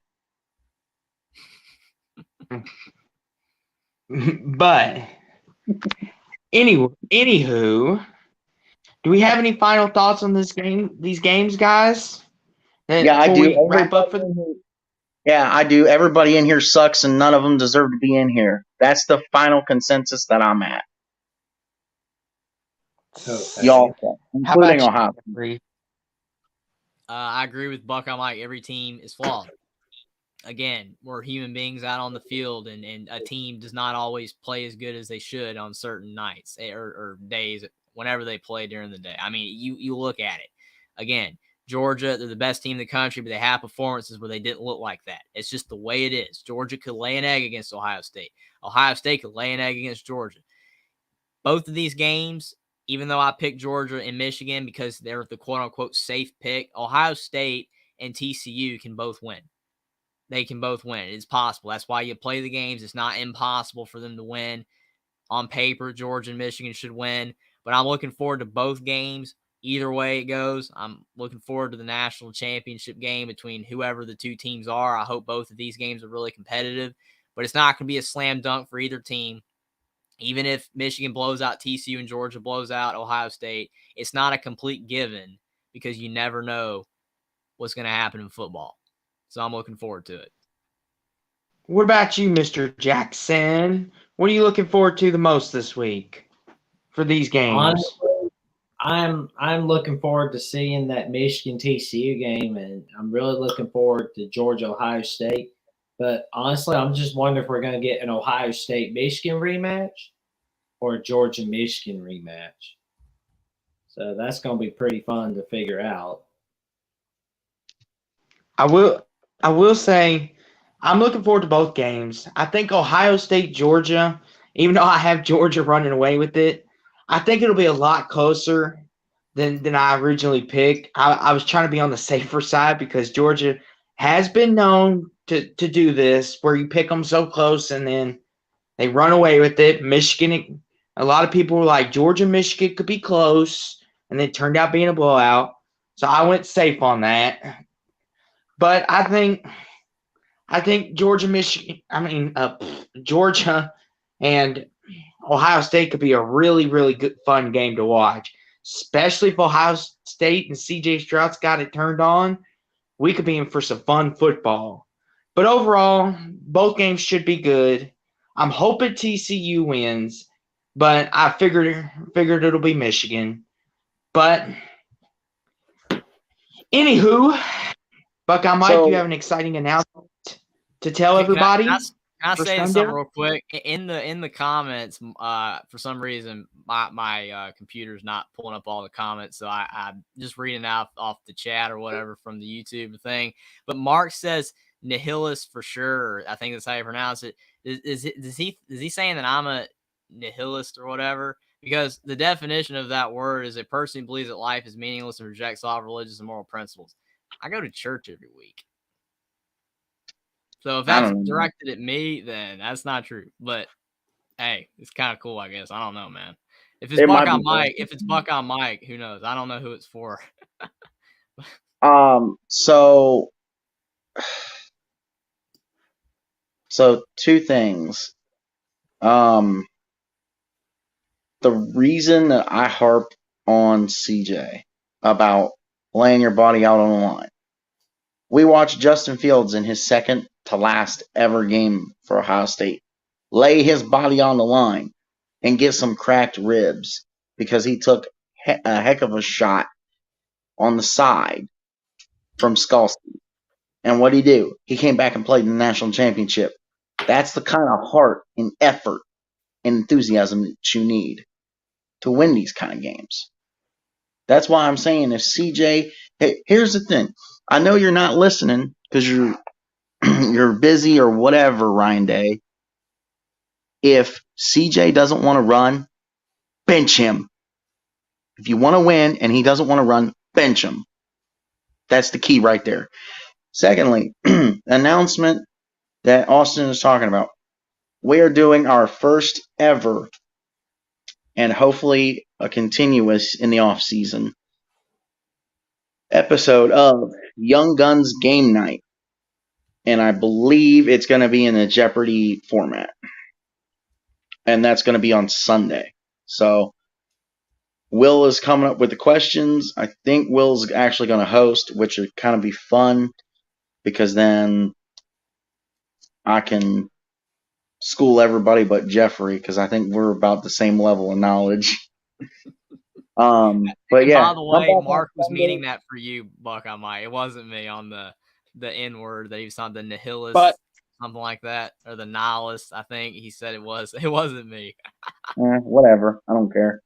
But anywho, do we have any final thoughts on this game? These games, guys? Yeah, I do. Wrap up for Yeah, I do. Everybody in here sucks, and none of them deserve to be in here. That's the final consensus that I'm at. Y'all, including Ohio. I agree with Buckeye Mike. Every team is flawed. Again, we're human beings out on the field, and a team does not always play as good as they should on certain nights or days, whenever they play during the day. I mean, you look at it. Again, Georgia, they're the best team in the country, but they have performances where they didn't look like that. It's just the way it is. Georgia could lay an egg against Ohio State. Ohio State could lay an egg against Georgia. Both of these games, even though I picked Georgia and Michigan because they're the quote-unquote safe pick, Ohio State and TCU can both win. They can both win. It's possible. That's why you play the games. It's not impossible for them to win. On paper, Georgia and Michigan should win. But I'm looking forward to both games. Either way it goes, I'm looking forward to the national championship game between whoever the two teams are. I hope both of these games are really competitive. But it's not going to be a slam dunk for either team. Even if Michigan blows out TCU and Georgia blows out Ohio State, it's not a complete given because you never know what's going to happen in football. So I'm looking forward to it. What about you, Mr. Jackson? What are you looking forward to the most this week for these games? Honestly, I'm looking forward to seeing that Michigan TCU game, and I'm really looking forward to Georgia Ohio State. But honestly, I'm just wondering if we're going to get an Ohio State Michigan rematch or a Georgia Michigan rematch. So that's going to be pretty fun to figure out. I will say I'm looking forward to both games. I think Ohio State, Georgia, even though I have Georgia running away with it, I think it'll be a lot closer than I originally picked. I was trying to be on the safer side because Georgia has been known to do this where you pick them so close and then they run away with it. Michigan, a lot of people were like, Georgia, Michigan could be close, and it turned out being a blowout. So I went safe on that. But I think Georgia, Georgia and Ohio State could be a really, really good, fun game to watch, especially if Ohio State and C.J. Stroud's got it turned on. We could be in for some fun football. But overall, both games should be good. I'm hoping TCU wins, but I figured it'll be Michigan. But anywho, Buckeye Mike, So- you have an exciting announcement to tell Can I- everybody? Can I for say Sundown? something real quick? In the comments, for some reason, my computer's not pulling up all the comments, so I'm just reading out off the chat or whatever from the YouTube thing. But Mark says nihilist for sure. I think that's how you pronounce it. Is he saying that I'm a nihilist or whatever? Because the definition of that word is a person who believes that life is meaningless and rejects all religious and moral principles. I go to church every week. So if I that's don't know. directed at me, then that's not true. But hey, it's kind of cool, I guess. I don't know, man. If it's It might Buckeye be Mike, who knows? I don't know who it's for. So two things. The reason that I harp on CJ about laying your body out on the line. We watched Justin Fields in his second to last ever game for Ohio State lay his body on the line and get some cracked ribs because he took a heck of a shot on the side from Skalski. And what did he do? He came back and played in the national championship. That's the kind of heart and effort and enthusiasm that you need to win these kind of games. That's why I'm saying if CJ, hey, here's the thing. I know you're not listening because you're busy or whatever, Ryan Day. If CJ doesn't want to run, bench him. If you want to win and he doesn't want to run, bench him. That's the key right there. Secondly, announcement that Austin is talking about. We are doing our first ever and hopefully a continuous in the off season episode of Young Guns Game Night. And I believe it's going to be in a Jeopardy format. And that's going to be on Sunday. So Will is coming up with the questions. I think Will's actually going to host, which would kind of be fun because then I can school everybody but Jeffrey because I think we're about the same level of knowledge. But yeah. By the way, Mark was meaning that for you, Buckeye Mike. It wasn't me on the N word that he was talking the nihilist, something like that, or the nihilist. I think he said it was. It wasn't me. Whatever. I don't care.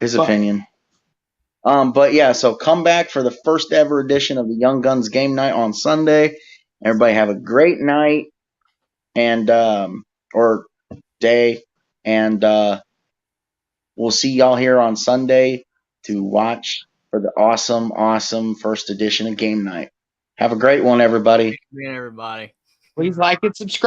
His opinion. But yeah, so come back for the first ever edition of the Young Guns Game Night on Sunday. Everybody have a great night and or day, and we'll see y'all here on Sunday to watch for the awesome first edition of Game Night. Have a great one, everybody. Everybody. Please like and subscribe.